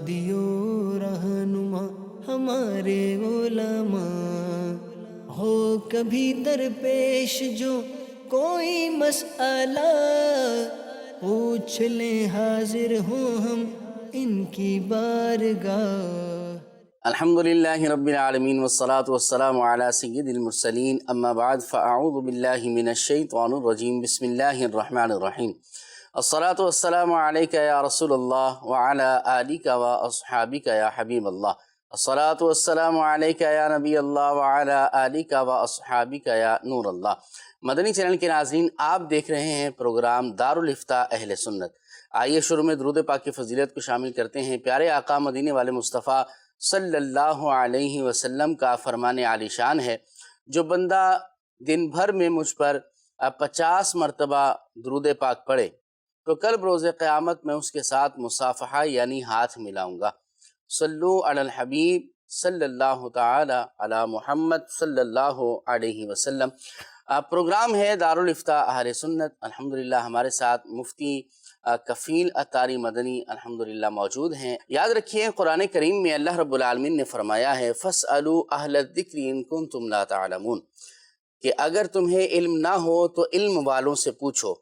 ہادی و رہنما ہمارے علماء، ہو کبھی درپیش جو کوئی مسئلہ، پوچھ لیں حاضر ہوں ہم ان کی بارگاہ۔ الحمد للہ رب العالمین والصلاة والسلام علی سید المرسلین، اما بعد فاعوذ باللہ من الشیطان الرجیم، بسم اللہ الرحمن الرحیم۔ الصلاة والسلام علیک یا رسول اللہ وعلی آلک و اصحابک یا حبیب اللہ۔ الصلاة والسلام علیک یا نبی اللہ وعلی آلک و اصحابک یا نور اللہ۔ مدنی چینل کے ناظرین، آپ دیکھ رہے ہیں پروگرام دارالافتاء اہل سنت۔ آئیے شروع میں درود پاک کی فضیلت کو شامل کرتے ہیں۔ پیارے آقا مدینے والے مصطفیٰ صلی اللہ علیہ وسلم کا فرمان عالی شان ہے، جو بندہ دن بھر میں مجھ پر 50 مرتبہ درود پاک پڑھے تو کل بروز قیامت میں اس کے ساتھ مصافحہ یعنی ہاتھ ملاؤں گا۔ صلو علی الحبیب صلی اللہ تعالی علی محمد صلی اللہ علیہ وسلم۔ پروگرام ہے دارالافتاء اہل سنت۔ الحمدللہ ہمارے ساتھ مفتی کفیل اتاری مدنی الحمدللہ موجود ہیں۔ یاد رکھیے قرآن کریم میں اللہ رب العالمین نے فرمایا ہے فَاسْأَلُوا أَهْلَ الذِّكْرِ إِن كُنتُمْ لَا تَعْلَمُونَ، کہ اگر تمہیں علم نہ ہو تو علم والوں سے پوچھو۔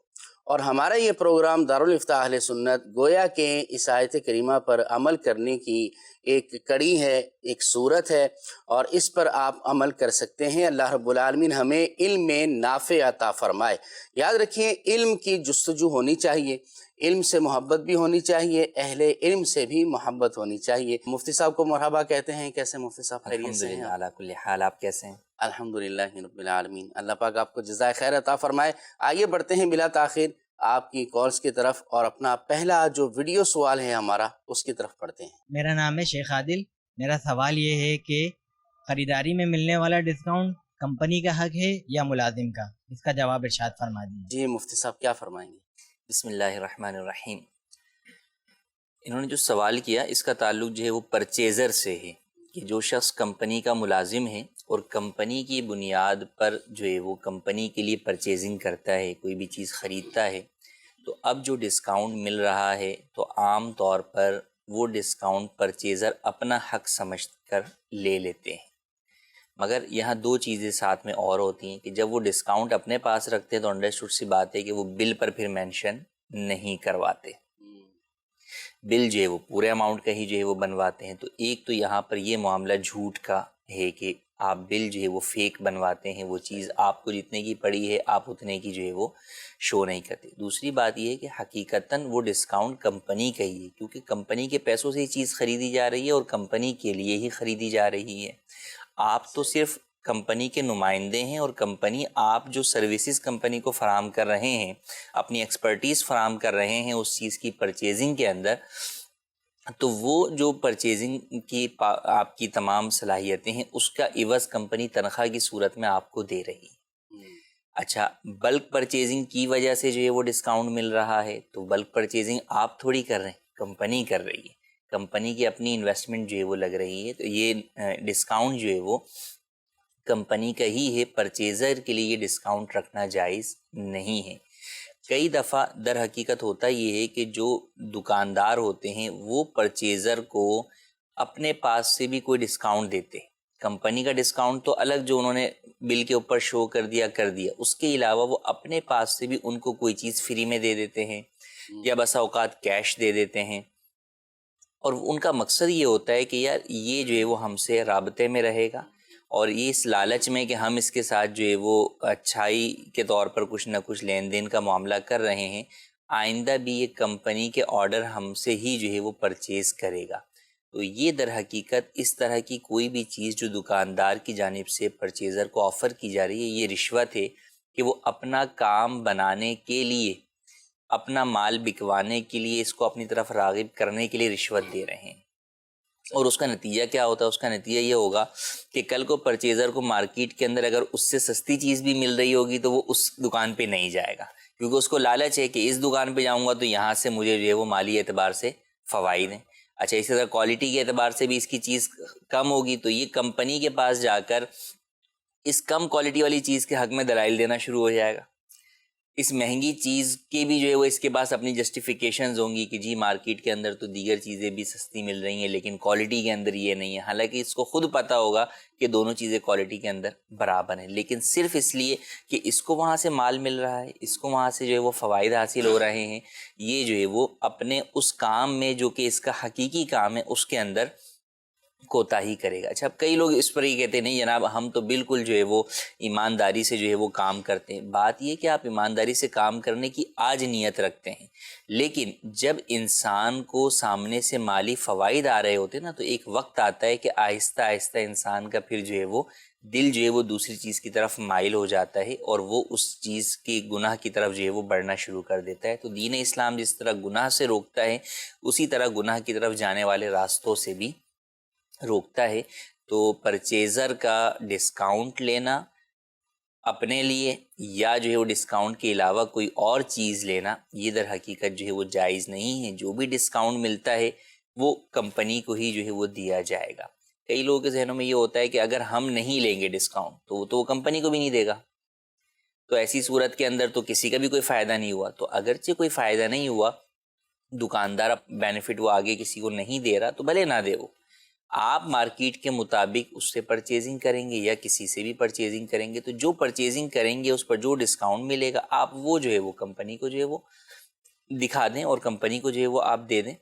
اور ہمارا یہ پروگرام دارالافتاء اہل سنت گویا کہ اس آیت کریمہ پر عمل کرنے کی ایک کڑی ہے، ایک صورت ہے، اور اس پر آپ عمل کر سکتے ہیں۔ اللہ رب العالمین ہمیں علم میں نافع عطا فرمائے۔ یاد رکھیں علم کی جستجو ہونی چاہیے، علم سے محبت بھی ہونی چاہیے، اہل علم سے بھی محبت ہونی چاہیے۔ مفتی صاحب کو مرحبا کہتے ہیں۔ کیسے مفتی صاحب؟ خیریت سے ہیں؟ الحمدللہ علی کل حال، آپ کیسے ہیں؟ الحمدللہ رب العالمین، اللہ پاک آپ کو جزائے خیر عطا فرمائے۔ آئیے بڑھتے ہیں بلا تاخیر آپ کی کالز کی طرف، اور اپنا پہلا جو ویڈیو سوال ہے ہمارا اس کی طرف پڑھتے ہیں۔ میرا نام ہے شیخ عادل۔ میرا سوال یہ ہے کہ خریداری میں ملنے والا ڈسکاؤنٹ کمپنی کا حق ہے یا ملازم کا؟ اس کا جواب ارشاد فرما دیجیے۔ جی مفتی صاحب کیا فرمائیں گے؟ بسم اللہ الرحمن الرحیم۔ انہوں نے جو سوال کیا اس کا تعلق جو ہے وہ پرچیزر سے ہے، کہ جو شخص کمپنی کا ملازم ہے اور کمپنی کی بنیاد پر جو ہے وہ کمپنی کے لیے پرچیزنگ کرتا ہے، کوئی بھی چیز خریدتا ہے، تو اب جو ڈسکاؤنٹ مل رہا ہے تو عام طور پر وہ ڈسکاؤنٹ پرچیزر اپنا حق سمجھ کر لے لیتے ہیں۔ مگر یہاں دو چیزیں ساتھ میں اور ہوتی ہیں کہ جب وہ ڈسکاؤنٹ اپنے پاس رکھتے ہیں تو انڈرسٹوڈ سی بات ہے کہ وہ بل پر پھر مینشن نہیں کرواتے، بل جو ہے وہ پورے اماؤنٹ کا ہی جو ہے وہ بنواتے ہیں۔ تو ایک تو یہاں پر یہ معاملہ جھوٹ کا ہے کہ آپ بل جو ہے وہ فیک بنواتے ہیں، وہ چیز آپ کو جتنے کی پڑی ہے آپ اتنے کی جو ہے وہ شو نہیں کرتے۔ دوسری بات یہ ہے کہ حقیقتاً وہ ڈسکاؤنٹ کمپنی کا ہی ہے، کیونکہ کمپنی کے پیسوں سے یہ چیز خریدی جا رہی ہے اور کمپنی کے لیے ہی خریدی جا رہی ہے۔ آپ تو صرف کمپنی کے نمائندے ہیں، اور کمپنی آپ جو سروسز کمپنی کو فراہم کر رہے ہیں، اپنی ایکسپرٹیز فراہم کر رہے ہیں اس چیز کی پرچیزنگ کے اندر، تو وہ جو پرچیزنگ کی آپ کی تمام صلاحیتیں ہیں اس کا عوض کمپنی تنخواہ کی صورت میں آپ کو دے رہی ہے۔ اچھا، بلک پرچیزنگ کی وجہ سے جو ہے وہ ڈسکاؤنٹ مل رہا ہے، تو بلک پرچیزنگ آپ تھوڑی کر رہے ہیں، کمپنی کر رہی ہے، کمپنی کی اپنی انویسٹمنٹ جو ہے وہ لگ رہی ہے، تو یہ ڈسکاؤنٹ جو ہے وہ کمپنی کا ہی ہے، پرچیزر کے لیے یہ ڈسکاؤنٹ رکھنا جائز نہیں ہے۔ کئی دفعہ در حقیقت ہوتا یہ ہے کہ جو دکاندار ہوتے ہیں وہ پرچیزر کو اپنے پاس سے بھی کوئی ڈسکاؤنٹ دیتے ہیں، کمپنی کا ڈسکاؤنٹ تو الگ جو انہوں نے بل کے اوپر شو کر دیا، اس کے علاوہ وہ اپنے پاس سے بھی ان کو کوئی چیز فری میں دے دیتے ہیں یا بسا اوقات کیش دے دیتے ہیں، اور ان کا مقصد یہ ہوتا ہے کہ یار یہ جو ہے وہ ہم سے رابطے میں رہے گا، اور یہ اس لالچ میں کہ ہم اس کے ساتھ جو ہے وہ اچھائی کے طور پر کچھ نہ کچھ لین دین کا معاملہ کر رہے ہیں، آئندہ بھی یہ کمپنی کے آرڈر ہم سے ہی جو ہے وہ پرچیز کرے گا۔ تو یہ در حقیقت اس طرح کی کوئی بھی چیز جو دکاندار کی جانب سے پرچیزر کو آفر کی جا رہی ہے، یہ رشوت ہے کہ وہ اپنا کام بنانے کے لیے، اپنا مال بکوانے کے لیے، اس کو اپنی طرف راغب کرنے کے لیے رشوت دے رہے ہیں۔ اور اس کا نتیجہ کیا ہوتا ہے؟ اس کا نتیجہ یہ ہوگا کہ کل کو پرچیزر کو مارکیٹ کے اندر اگر اس سے سستی چیز بھی مل رہی ہوگی تو وہ اس دکان پہ نہیں جائے گا، کیونکہ اس کو لالچ ہے کہ اس دکان پہ جاؤں گا تو یہاں سے مجھے جو ہے وہ مالی اعتبار سے فوائد ہیں۔ اچھا، اسی طرح کوالٹی کے اعتبار سے بھی اس کی چیز کم ہوگی تو یہ کمپنی کے پاس جا کر اس کم کوالٹی والی چیز کے حق میں دلائل دینا شروع ہو جائے گا۔ اس مہنگی چیز کے بھی جو ہے وہ اس کے پاس اپنی جسٹیفیکیشنز ہوں گی کہ جی مارکیٹ کے اندر تو دیگر چیزیں بھی سستی مل رہی ہیں لیکن کوالٹی کے اندر یہ نہیں ہے، حالانکہ اس کو خود پتہ ہوگا کہ دونوں چیزیں کوالٹی کے اندر برابر ہیں، لیکن صرف اس لیے کہ اس کو وہاں سے مال مل رہا ہے، اس کو وہاں سے جو ہے وہ فوائد حاصل ہو رہے ہیں، یہ جو ہے وہ اپنے اس کام میں جو کہ اس کا حقیقی کام ہے اس کے اندر کوتاہی کرے گا۔ اچھا، اب کئی لوگ اس پر یہ کہتے ہیں نہیں جناب ہم تو بالکل جو ہے وہ ایمانداری سے جو ہے وہ کام کرتے ہیں۔ بات یہ کہ آپ ایمانداری سے کام کرنے کی آج نیت رکھتے ہیں، لیکن جب انسان کو سامنے سے مالی فوائد آ رہے ہوتے ہیں نا، تو ایک وقت آتا ہے کہ آہستہ آہستہ انسان کا پھر جو ہے وہ دل جو ہے وہ دوسری چیز کی طرف مائل ہو جاتا ہے اور وہ اس چیز کے گناہ کی طرف جو ہے وہ بڑھنا شروع کر دیتا ہے۔ تو دین اسلام جس طرح گناہ سے روکتا ہے، اسی طرح گناہ کی طرف جانے والے راستوں سے بھی روکتا ہے۔ تو پرچیزر کا ڈسکاؤنٹ لینا اپنے لیے یا جو ہے وہ ڈسکاؤنٹ کے علاوہ کوئی اور چیز لینا، یہ در حقیقت جو ہے وہ جائز نہیں ہے۔ جو بھی ڈسکاؤنٹ ملتا ہے وہ کمپنی کو ہی جو ہے وہ دیا جائے گا۔ کئی لوگوں کے ذہنوں میں یہ ہوتا ہے کہ اگر ہم نہیں لیں گے ڈسکاؤنٹ تو وہ کمپنی کو بھی نہیں دے گا، تو ایسی صورت کے اندر تو کسی کا بھی کوئی فائدہ نہیں ہوا۔ تو اگرچہ کوئی فائدہ نہیں ہوا، دکاندار بینیفٹ وہ آگے کسی کو نہیں دے رہا تو بھلے نہ دے، وہ آپ مارکیٹ کے مطابق اس سے پرچیزنگ کریں گے یا کسی سے بھی پرچیزنگ کریں گے، تو جو پرچیزنگ کریں گے اس پر جو ڈسکاؤنٹ ملے گا آپ وہ جو ہے وہ کمپنی کو جو ہے وہ دکھا دیں اور کمپنی کو جو ہے وہ آپ دے دیں۔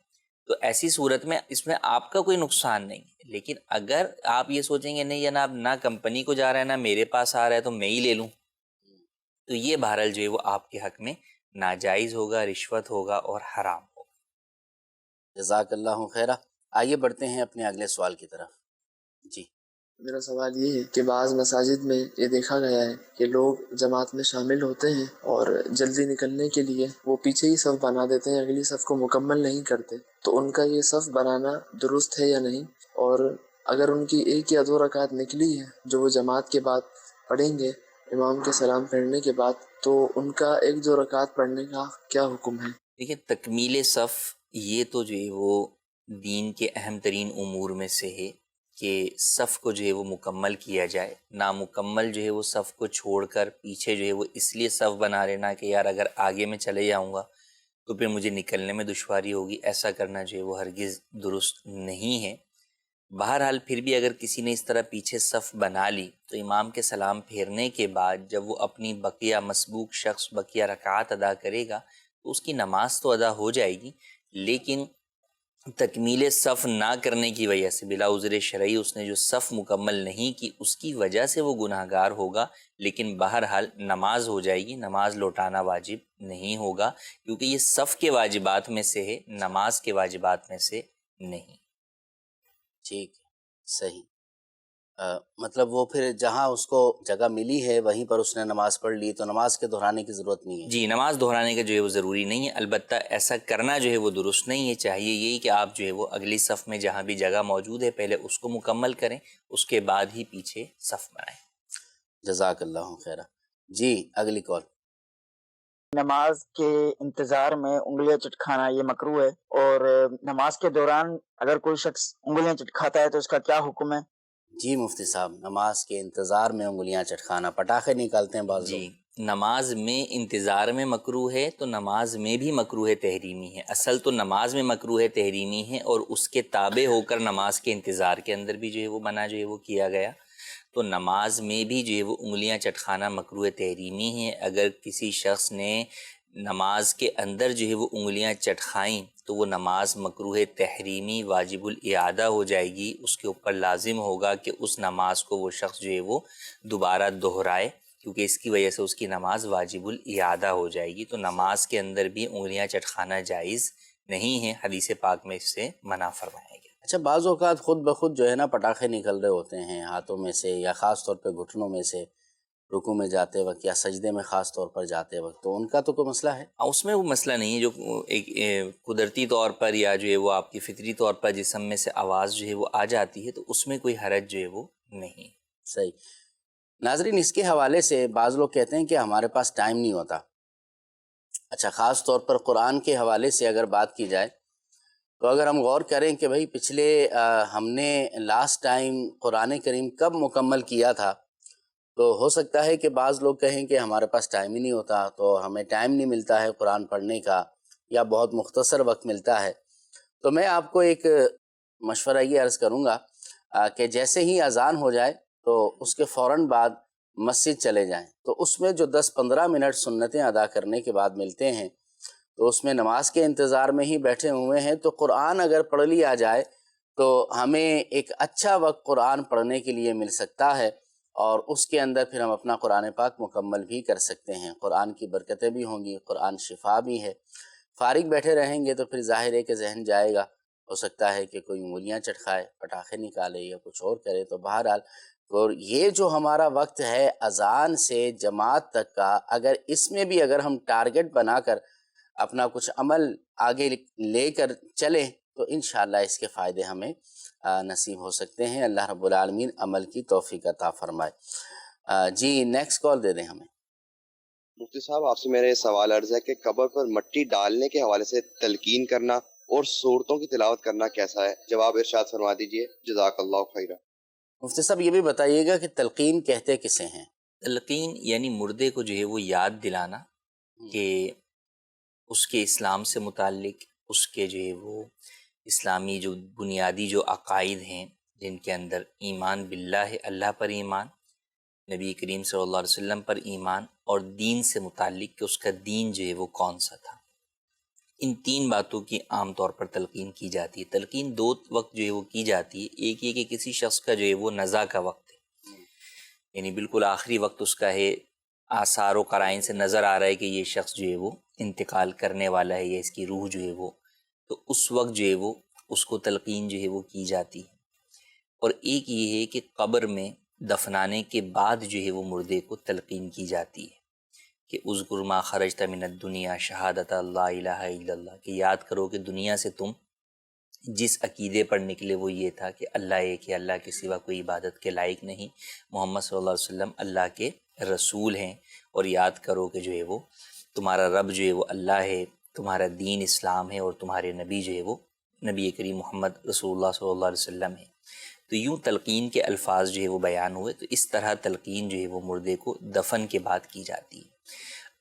تو ایسی صورت میں اس میں آپ کا کوئی نقصان نہیں ہے۔ لیکن اگر آپ یہ سوچیں گے نہیں جناب نہ کمپنی کو جا رہا ہے نہ میرے پاس آ رہا ہے تو میں ہی لے لوں، تو یہ بہرحال جو ہے وہ آپ کے حق میں ناجائز ہوگا، رشوت ہوگا اور حرام ہوگا۔ جزاک اللہ خیرہ۔ آئیے بڑھتے ہیں اپنے اگلے سوال کی طرف۔ جی، میرا سوال یہ ہے کہ بعض مساجد میں یہ دیکھا گیا ہے کہ لوگ جماعت میں شامل ہوتے ہیں اور جلدی نکلنے کے لیے وہ پیچھے ہی صف بنا دیتے ہیں، اگلی صف کو مکمل نہیں کرتے، تو ان کا یہ صف بنانا درست ہے یا نہیں؟ اور اگر ان کی ایک یا دو رکعت نکلی ہے جو وہ جماعت کے بعد پڑھیں گے امام کے سلام پھیرنے کے بعد، تو ان کا ایک دو رکعت پڑھنے کا کیا حکم ہے؟ دیکھیں، تکمیل صف یہ تو جو ہے وہ دین کے اہم ترین امور میں سے ہے کہ صف کو جو ہے وہ مکمل کیا جائے۔ نامکمل جو ہے وہ صف کو چھوڑ کر پیچھے جو ہے وہ اس لیے صف بنا لینا کہ یار اگر آگے میں چلے جاؤں گا تو پھر مجھے نکلنے میں دشواری ہوگی، ایسا کرنا جو ہے وہ ہرگز درست نہیں ہے۔ بہرحال پھر بھی اگر کسی نے اس طرح پیچھے صف بنا لی تو امام کے سلام پھیرنے کے بعد جب وہ اپنی بقیہ مسبوق شخص بقیہ رکعات ادا کرے گا تو اس کی نماز تو ادا ہو جائے گی، لیکن تکمیل صف نہ کرنے کی وجہ سے بلا عذر شرعی اس نے جو صف مکمل نہیں کی اس کی وجہ سے وہ گناہ گار ہوگا، لیکن بہرحال نماز ہو جائے گی، نماز لوٹانا واجب نہیں ہوگا، کیونکہ یہ صف کے واجبات میں سے ہے، نماز کے واجبات میں سے نہیں۔ ٹھیک ہے، صحیح۔ مطلب وہ پھر جہاں اس کو جگہ ملی ہے وہیں پر اس نے نماز پڑھ لی تو نماز کے دہرانے کی ضرورت نہیں ہے۔ جی، نماز دہرانے کا جو ہے وہ ضروری نہیں ہے، البتہ ایسا کرنا جو ہے وہ درست نہیں ہے۔ چاہیے یہی کہ آپ جو ہے وہ اگلی صف میں جہاں بھی جگہ موجود ہے پہلے اس کو مکمل کریں، اس کے بعد ہی پیچھے صف بنائیں۔ جزاک اللہ خیرہ۔ جی، اگلی کال۔ نماز کے انتظار میں انگلیاں چٹکھانا یہ مکروہ ہے، اور نماز کے دوران اگر کوئی شخص انگلیاں چٹکھاتا ہے تو اس کا کیا حکم ہے؟ جی مفتی صاحب، نماز کے انتظار میں انگلیاں چٹکھانا، پٹاخے نکالتے ہیں بعض لوگ۔ جی، نماز میں انتظار میں مکروہ ہے تو نماز میں بھی مکروہ تحریمی ہے۔ اصل تو نماز میں مکروہ تحریمی ہے اور اس کے تابع ہو کر نماز کے انتظار کے اندر بھی جو ہے وہ منع جو ہے وہ کیا گیا، تو نماز میں بھی جو ہے وہ انگلیاں چٹکھانا مکروہ تحریمی ہے۔ اگر کسی شخص نے نماز کے اندر جو ہے وہ انگلیاں چٹکھائیں تو وہ نماز مکروہ تحریمی واجب الاعادہ ہو جائے گی، اس کے اوپر لازم ہوگا کہ اس نماز کو وہ شخص جو ہے وہ دوبارہ دہرائے، کیونکہ اس کی وجہ سے اس کی نماز واجب الاعادہ ہو جائے گی۔ تو نماز کے اندر بھی انگلیاں چٹکھانا جائز نہیں ہے، حدیث پاک میں اس سے منع فرمایا گیا۔ اچھا، بعض اوقات خود بخود جو ہے نا پٹاخے نکل رہے ہوتے ہیں ہاتھوں میں سے، یا خاص طور پہ گھٹنوں میں سے رکوع میں جاتے وقت یا سجدے میں خاص طور پر جاتے وقت، تو ان کا تو کوئی مسئلہ ہے؟ اس میں وہ مسئلہ نہیں ہے، جو ایک قدرتی طور پر یا جو ہے وہ آپ کی فطری طور پر جسم میں سے آواز جو ہے وہ آ جاتی ہے تو اس میں کوئی حرج جو ہے وہ نہیں۔ صحیح۔ ناظرین، اس کے حوالے سے بعض لوگ کہتے ہیں کہ ہمارے پاس ٹائم نہیں ہوتا۔ اچھا، خاص طور پر قرآن کے حوالے سے اگر بات کی جائے تو اگر ہم غور کریں کہ بھئی پچھلے ہم نے لاسٹ ٹائم قرآن کریم کب مکمل کیا تھا، تو ہو سکتا ہے کہ بعض لوگ کہیں کہ ہمارے پاس ٹائم ہی نہیں ہوتا، تو ہمیں ٹائم نہیں ملتا ہے قرآن پڑھنے کا، یا بہت مختصر وقت ملتا ہے. تو میں آپ کو ایک مشورہ یہ عرض کروں گا کہ جیسے ہی اذان ہو جائے تو اس کے فوراً بعد مسجد چلے جائیں. تو اس میں جو 10-15 منٹ سنتیں ادا کرنے کے بعد ملتے ہیں، تو اس میں نماز کے انتظار میں ہی بیٹھے ہوئے ہیں، تو قرآن اگر پڑھ لیا جائے تو ہمیں ایک اچھا وقت قرآن پڑھنے کے لیے مل سکتا ہے، اور اس کے اندر پھر ہم اپنا قرآن پاک مکمل بھی کر سکتے ہیں. قرآن کی برکتیں بھی ہوں گی، قرآن شفا بھی ہے. فارغ بیٹھے رہیں گے تو پھر ظاہر ہے کہ ذہن جائے گا، ہو سکتا ہے کہ کوئی انگلیاں چٹکائے، پٹاخے نکالے یا کچھ اور کرے. تو بہرحال اور یہ جو ہمارا وقت ہے اذان سے جماعت تک کا، اگر اس میں بھی اگر ہم ٹارگٹ بنا کر اپنا کچھ عمل آگے لے کر چلیں تو انشاءاللہ اس کے فائدے ہمیں نصیب ہو سکتے ہیں. اللہ رب العالمین عمل کی توفیق عطا فرمائے. جی نیکسٹ کال دے دیں ہمیں. مفتی صاحب، آپ سے میرا یہ سوال عرض ہے کہ قبر پر مٹی ڈالنے کے حوالے سے تلقین کرنا اور صورتوں کی تلاوت کرنا کیسا ہے؟ جواب ارشاد فرما دیجئے، جزاک اللہ خیرہ. مفتی صاحب یہ بھی بتائیے گا کہ تلقین کہتے کسے ہیں؟ تلقین یعنی مردے کو جو ہے وہ یاد دلانا کہ اس کے اسلام سے متعلق، اس کے جو ہے وہ اسلامی جو بنیادی جو عقائد ہیں جن کے اندر ایمان باللہ ہے، اللہ پر ایمان، نبی کریم صلی اللہ علیہ وسلم پر ایمان، اور دین سے متعلق کہ اس کا دین جو ہے وہ کون سا تھا. ان 3 باتوں کی عام طور پر تلقین کی جاتی ہے. تلقین 2 وقت جو ہے وہ کی جاتی ہے. ایک یہ کہ کسی شخص کا جو ہے وہ نزا کا وقت ہے، یعنی بالکل آخری وقت اس کا ہے، آثار و قرائن سے نظر آ رہا ہے کہ یہ شخص جو ہے وہ انتقال کرنے والا ہے یا اس کی روح جو ہے وہ، تو اس وقت جو ہے وہ اس کو تلقین جو ہے وہ کی جاتی ہے. اور ایک یہ ہے کہ قبر میں دفنانے کے بعد جو ہے وہ مردے کو تلقین کی جاتی ہے کہ اذکر ما خرجت من الدنیا شہادت اللہ الہ الا اللہ، کہ یاد کرو کہ دنیا سے تم جس عقیدے پر نکلے وہ یہ تھا کہ اللہ ایک ہے، اللہ کے سوا کوئی عبادت کے لائق نہیں، محمد صلی اللہ علیہ وسلم اللہ کے رسول ہیں، اور یاد کرو کہ جو ہے وہ تمہارا رب جو ہے وہ اللہ ہے، تمہارا دین اسلام ہے، اور تمہارے نبی جو ہے وہ نبی کریم محمد رسول اللہ صلی اللہ علیہ وسلم ہے. تو یوں تلقین کے الفاظ جو ہے وہ بیان ہوئے. تو اس طرح تلقین جو ہے وہ مردے کو دفن کے بعد کی جاتی ہے.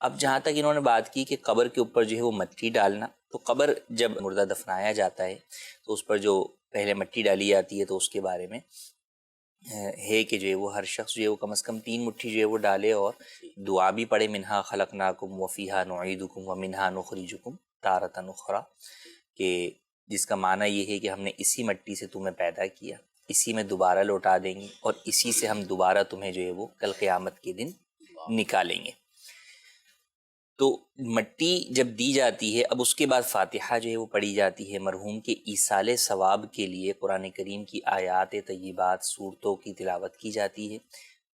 اب جہاں تک انہوں نے بات کی کہ قبر کے اوپر جو ہے وہ مٹی ڈالنا، تو قبر جب مردہ دفنایا جاتا ہے تو اس پر جو پہلے مٹی ڈالی جاتی ہے تو اس کے بارے میں ہے کہ جو ہے وہ ہر شخص جو ہے وہ کم از کم 3 مٹھی جو ہے وہ ڈالے، اور دعا بھی پڑھے، منہا خلقناکم وفیہا نعیدکم ومنہا نخرجکم تارۃ اخری، کہ جس کا معنی یہ ہے کہ ہم نے اسی مٹی سے تمہیں پیدا کیا، اسی میں دوبارہ لوٹا دیں گے، اور اسی سے ہم دوبارہ تمہیں جو ہے وہ کل قیامت کے دن نکالیں گے. تو مٹی جب دی جاتی ہے، اب اس کے بعد فاتحہ جو ہے وہ پڑھی جاتی ہے مرحوم کے ایصال ثواب کے لیے. قرآن کریم کی آیات طیبات صورتوں کی تلاوت کی جاتی ہے.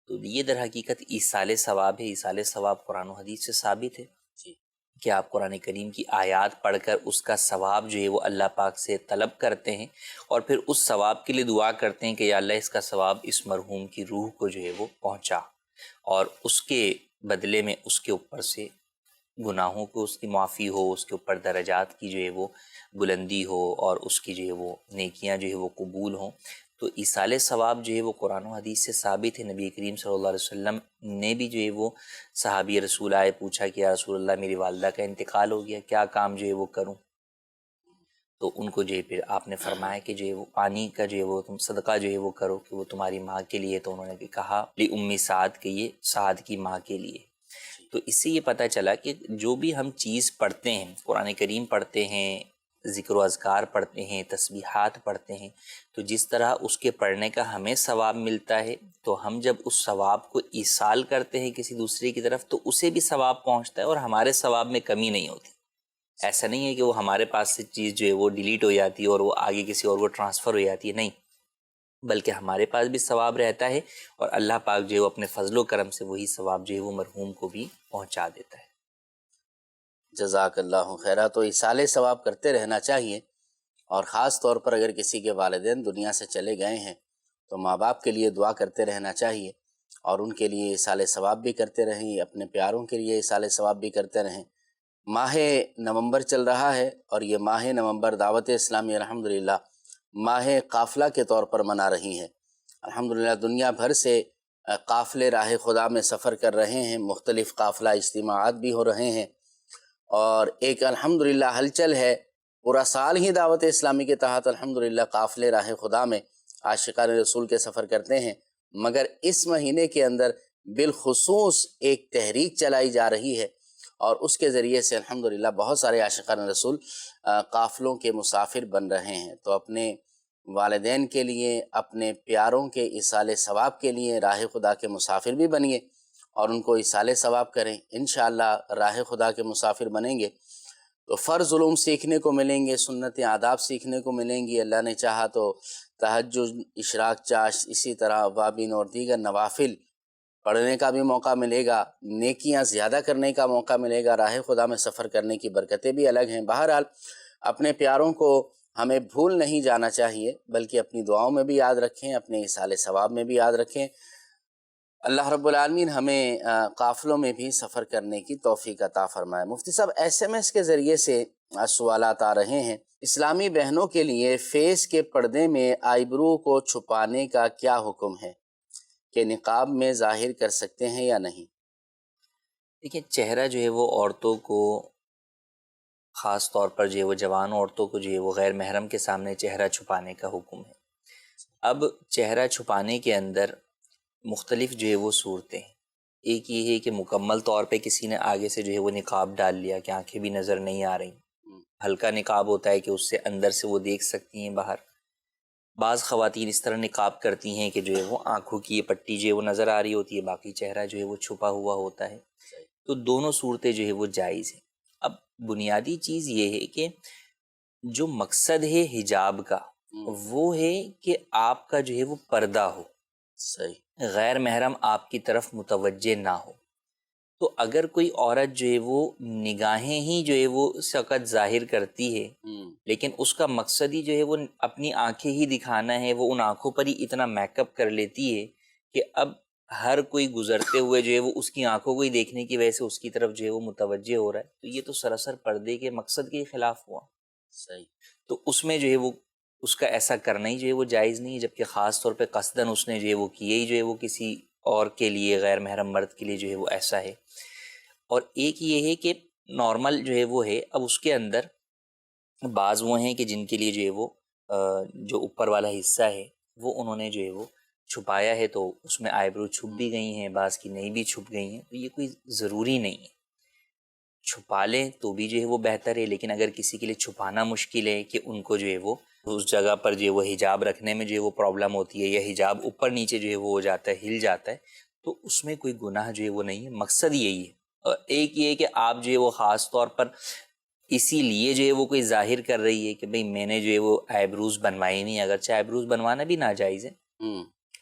تو یہ در حقیقت ایصال ثواب ہے. ایصال ثواب قرآن و حدیث سے ثابت ہے کہ آپ قرآن کریم کی آیات پڑھ کر اس کا ثواب جو ہے وہ اللہ پاک سے طلب کرتے ہیں، اور پھر اس ثواب کے لیے دعا کرتے ہیں کہ یا اللہ اس کا ثواب اس مرحوم کی روح کو جو ہے وہ پہنچا، اور اس کے بدلے میں اس کے اوپر سے گناہوں کو اس کی معافی ہو، اس کے اوپر درجات کی جو ہے وہ بلندی ہو، اور اس کی جو ہے وہ نیکیاں جو ہے وہ قبول ہوں. تو ایصال ثواب جو ہے وہ قرآن و حدیث سے ثابت ہے. نبی کریم صلی اللہ علیہ وسلم نے بھی جو ہے وہ صحابی رسول آئے، پوچھا کہ یا رسول اللہ میری والدہ کا انتقال ہو گیا، کیا کام جو ہے وہ کروں؟ تو ان کو جو ہے پھر آپ نے فرمایا کہ جو ہے وہ پانی کا جو ہے وہ تم صدقہ جو ہے وہ کرو کہ وہ تمہاری ماں کے لیے. تو انہوں نے کہا لی سعد کہ یہ سعد کی ماں کے لیے. تو اس سے یہ پتہ چلا کہ جو بھی ہم چیز پڑھتے ہیں، قرآن کریم پڑھتے ہیں، ذکر و اذکار پڑھتے ہیں، تسبیحات پڑھتے ہیں، تو جس طرح اس کے پڑھنے کا ہمیں ثواب ملتا ہے، تو ہم جب اس ثواب کو ایصال کرتے ہیں کسی دوسرے کی طرف تو اسے بھی ثواب پہنچتا ہے، اور ہمارے ثواب میں کمی نہیں ہوتی. ایسا نہیں ہے کہ وہ ہمارے پاس سے چیز جو ہے وہ ڈیلیٹ ہو جاتی ہے اور وہ آگے کسی اور کو ٹرانسفر ہو جاتی ہے، نہیں، بلکہ ہمارے پاس بھی ثواب رہتا ہے، اور اللہ پاک جو ہے وہ اپنے فضل و کرم سے وہی ثواب جو ہے وہ مرحوم کو بھی پہنچا دیتا ہے. جزاک اللہ خیرہ. تو ایصال ثواب کرتے رہنا چاہیے، اور خاص طور پر اگر کسی کے والدین دنیا سے چلے گئے ہیں تو ماں باپ کے لیے دعا کرتے رہنا چاہیے، اور ان کے لیے ایصال ثواب بھی کرتے رہیں، اپنے پیاروں کے لیے ایصال ثواب بھی کرتے رہیں. ماہ نومبر چل رہا ہے، اور یہ ماہ نومبر دعوت اسلامی الحمدللہ ماہ قافلہ کے طور پر منا رہی ہے. الحمدللہ دنیا بھر سے قافلے راہ خدا میں سفر کر رہے ہیں، مختلف قافلہ اجتماعات بھی ہو رہے ہیں، اور ایک الحمدللہ ہلچل ہے۔ پورا سال ہی دعوت اسلامی کے تحت الحمدللہ قافلے راہ خدا میں عاشقان رسول کے سفر کرتے ہیں، مگر اس مہینے کے اندر بالخصوص ایک تحریک چلائی جا رہی ہے، اور اس کے ذریعے سے الحمدللہ بہت سارے عاشقان رسول قافلوں کے مسافر بن رہے ہیں۔ تو اپنے والدین کے لیے، اپنے پیاروں کے ایصال ثواب کے لیے راہ خدا کے مسافر بھی بنیے اور ان کو ایصال ثواب کریں۔ انشاءاللہ راہ خدا کے مسافر بنیں گے تو فرض علوم سیکھنے کو ملیں گے، سنت آداب سیکھنے کو ملیں گی، اللہ نے چاہا تو تہجد، اشراق چاش، اسی طرح اوابین اور دیگر نوافل پڑھنے کا بھی موقع ملے گا، نیکیاں زیادہ کرنے کا موقع ملے گا، راہ خدا میں سفر کرنے کی برکتیں بھی الگ ہیں۔ بہرحال اپنے پیاروں کو ہمیں بھول نہیں جانا چاہیے، بلکہ اپنی دعاؤں میں بھی یاد رکھیں، اپنے ایصال ثواب میں بھی یاد رکھیں۔ اللہ رب العالمین ہمیں قافلوں میں بھی سفر کرنے کی توفیق عطا فرمائے۔ مفتی صاحب، SMS کے ذریعے سے سوالات آ رہے ہیں، اسلامی بہنوں کے لیے فیس کے پردے میں آئیبرو کو چھپانے کا کیا حکم ہے؟ کہ نقاب میں ظاہر کر سکتے ہیں یا نہیں؟ دیکھیں، چہرہ جو ہے وہ عورتوں کو، خاص طور پر جو ہے وہ جوان عورتوں کو جو ہے وہ غیر محرم کے سامنے چہرہ چھپانے کا حکم ہے۔ اب چہرہ چھپانے کے اندر مختلف جو ہے وہ صورتیں ہیں۔ ایک یہ ہے کہ مکمل طور پہ کسی نے آگے سے جو ہے وہ نقاب ڈال لیا کہ آنکھیں بھی نظر نہیں آ رہی، ہلکا نقاب ہوتا ہے کہ اس سے اندر سے وہ دیکھ سکتی ہیں باہر۔ بعض خواتین اس طرح نقاب کرتی ہیں کہ جو ہے وہ آنکھوں کی یہ پٹی جو ہے وہ نظر آ رہی ہوتی ہے، باقی چہرہ جو ہے وہ چھپا ہوا ہوتا ہے۔ تو دونوں صورتیں جو ہے وہ جائز ہیں۔ اب بنیادی چیز یہ ہے کہ جو مقصد ہے حجاب کا وہ ہے کہ آپ کا جو ہے وہ پردہ ہو، صحیح، غیر محرم آپ کی طرف متوجہ نہ ہو۔ تو اگر کوئی عورت جو ہے وہ نگاہیں ہی جو ہے وہ سقط ظاہر کرتی ہے، لیکن اس کا مقصد ہی جو ہے وہ اپنی آنکھیں ہی دکھانا ہے، وہ ان آنکھوں پر ہی اتنا میک اپ کر لیتی ہے کہ اب ہر کوئی گزرتے ہوئے جو ہے وہ اس کی آنکھوں کو ہی دیکھنے کی وجہ سے اس کی طرف جو ہے وہ متوجہ ہو رہا ہے، تو یہ تو سراسر پردے کے مقصد کے خلاف ہوا۔ صحیح، تو اس میں جو ہے وہ اس کا ایسا کرنا ہی جو ہے وہ جائز نہیں ہے، جبکہ خاص طور پہ قصداً اس نے جو ہے وہ کیے ہی جو ہے وہ کسی اور کے لیے، غیر محرم مرد کے لیے جو ہے وہ ایسا ہے۔ اور ایک یہ ہے کہ نارمل جو ہے وہ ہے، اب اس کے اندر بعض وہ ہیں کہ جن کے لیے جو ہے وہ جو اوپر والا حصہ ہے وہ انہوں نے جو ہے وہ چھپایا ہے، تو اس میں آئی برو چھپ بھی گئی ہیں، بعض کی نہیں بھی چھپ گئی ہیں، تو یہ کوئی ضروری نہیں ہے۔ چھپا لیں تو بھی جو ہے وہ بہتر ہے، لیکن اگر کسی کے لیے چھپانا مشکل ہے کہ ان کو جو ہے وہ اس جگہ پر جو ہے وہ حجاب رکھنے میں جو ہے وہ پرابلم ہوتی ہے، یا حجاب اوپر نیچے جو ہے وہ ہو جاتا ہے، ہل جاتا ہے، تو اس میں کوئی گناہ جو ہے وہ نہیں ہے۔ مقصد یہی ہے۔ اور ایک یہ ہے کہ آپ جو ہے وہ خاص طور پر اسی لیے جو ہے وہ کوئی ظاہر کر رہی ہے کہ بھئی میں نے جو ہے وہ آئی بروز بنوائی نہیں، اگرچہ آئی بروز بنوانا بھی ناجائز ہے،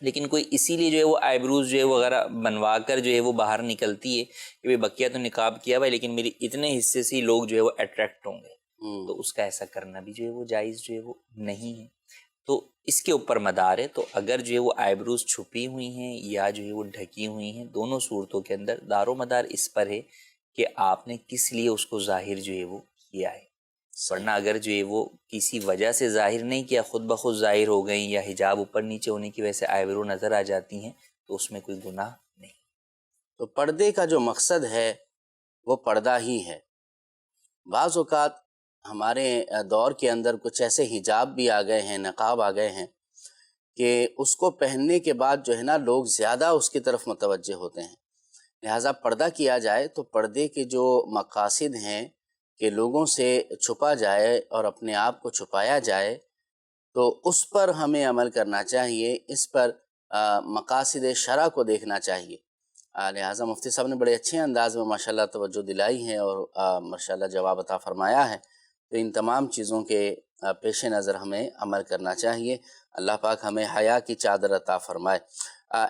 لیکن کوئی اسی لیے جو ہے وہ آئی بروز جو ہے وغیرہ بنوا کر جو ہے وہ باہر نکلتی ہے کہ بھئی بقیہ تو نقاب کیا بھائی، لیکن میری اتنے حصے سے لوگ جو ہے وہ اٹریکٹ ہوں گے، تو اس کا ایسا کرنا بھی جو ہے وہ جائز جو ہے وہ نہیں ہے۔ تو اس کے اوپر مدار ہے۔ تو اگر جو ہے وہ آئی بروز چھپی ہوئی ہیں یا جو ہے وہ ڈھکی ہوئی ہیں، دونوں صورتوں کے اندر دار و مدار اس پر ہے کہ آپ نے کس لیے اس کو ظاہر جو ہے وہ کیا ہے، ورنہ اگر جو ہے وہ کسی وجہ سے ظاہر نہیں کیا، خود بخود ظاہر ہو گئیں یا حجاب اوپر نیچے ہونے کی وجہ سے آئی برو نظر آ جاتی ہیں، تو اس میں کوئی گناہ نہیں۔ تو پردے کا جو مقصد ہے وہ پردہ ہی ہے۔ بعض اوقات ہمارے دور کے اندر کچھ ایسے حجاب بھی آ گئے ہیں، نقاب آ گئے ہیں کہ اس کو پہننے کے بعد جو ہے نا لوگ زیادہ اس کی طرف متوجہ ہوتے ہیں، لہٰذا پردہ کیا جائے تو پردے کے جو مقاصد ہیں کہ لوگوں سے چھپا جائے اور اپنے آپ کو چھپایا جائے، تو اس پر ہمیں عمل کرنا چاہیے، اس پر مقاصد شرع کو دیکھنا چاہیے۔ لہٰذا مفتی صاحب نے بڑے اچھے انداز میں ماشاءاللہ توجہ دلائی ہے اور ماشاءاللہ جواب عطا فرمایا ہے، تو ان تمام چیزوں کے پیش نظر ہمیں عمل کرنا چاہیے۔ اللہ پاک ہمیں حیا کی چادر عطا فرمائے۔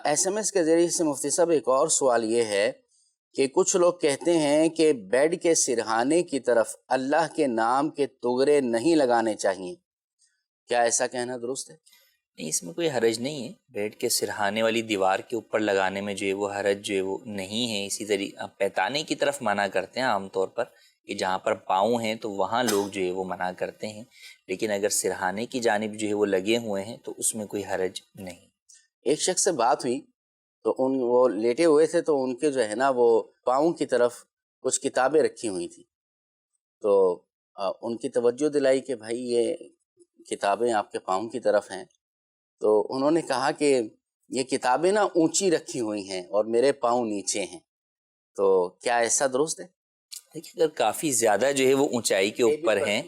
SMS کے ذریعے سے مفتی صاحب ایک اور سوال یہ ہے کہ کچھ لوگ کہتے ہیں کہ بیڈ کے سرہانے کی طرف اللہ کے نام کے تغرے نہیں لگانے چاہیے، کیا ایسا کہنا درست ہے؟ نہیں، اس میں کوئی حرج نہیں ہے، بیڈ کے سرہانے والی دیوار کے اوپر لگانے میں جو ہے وہ حرج جو ہے وہ نہیں ہے۔ اسی طریقے پیتانے کی طرف منع کرتے ہیں عام طور پر، کہ جہاں پر پاؤں ہیں تو وہاں لوگ جو ہے وہ منع کرتے ہیں، لیکن اگر سرہانے کی جانب جو ہے وہ لگے ہوئے ہیں تو اس میں کوئی حرج نہیں۔ ایک شخص سے بات ہوئی تو وہ لیٹے ہوئے تھے تو ان کے جو ہے نا وہ پاؤں کی طرف کچھ کتابیں رکھی ہوئی تھیں. تو ان کی توجہ دلائی کہ بھائی یہ کتابیں آپ کے پاؤں کی طرف ہیں. تو انہوں نے کہا کہ یہ کتابیں نا اونچی رکھی ہوئی ہیں اور میرے پاؤں نیچے ہیں، تو کیا ایسا درست ہے؟ دیکھیے اگر کافی زیادہ جو ہے وہ اونچائی کے اوپر ہیں،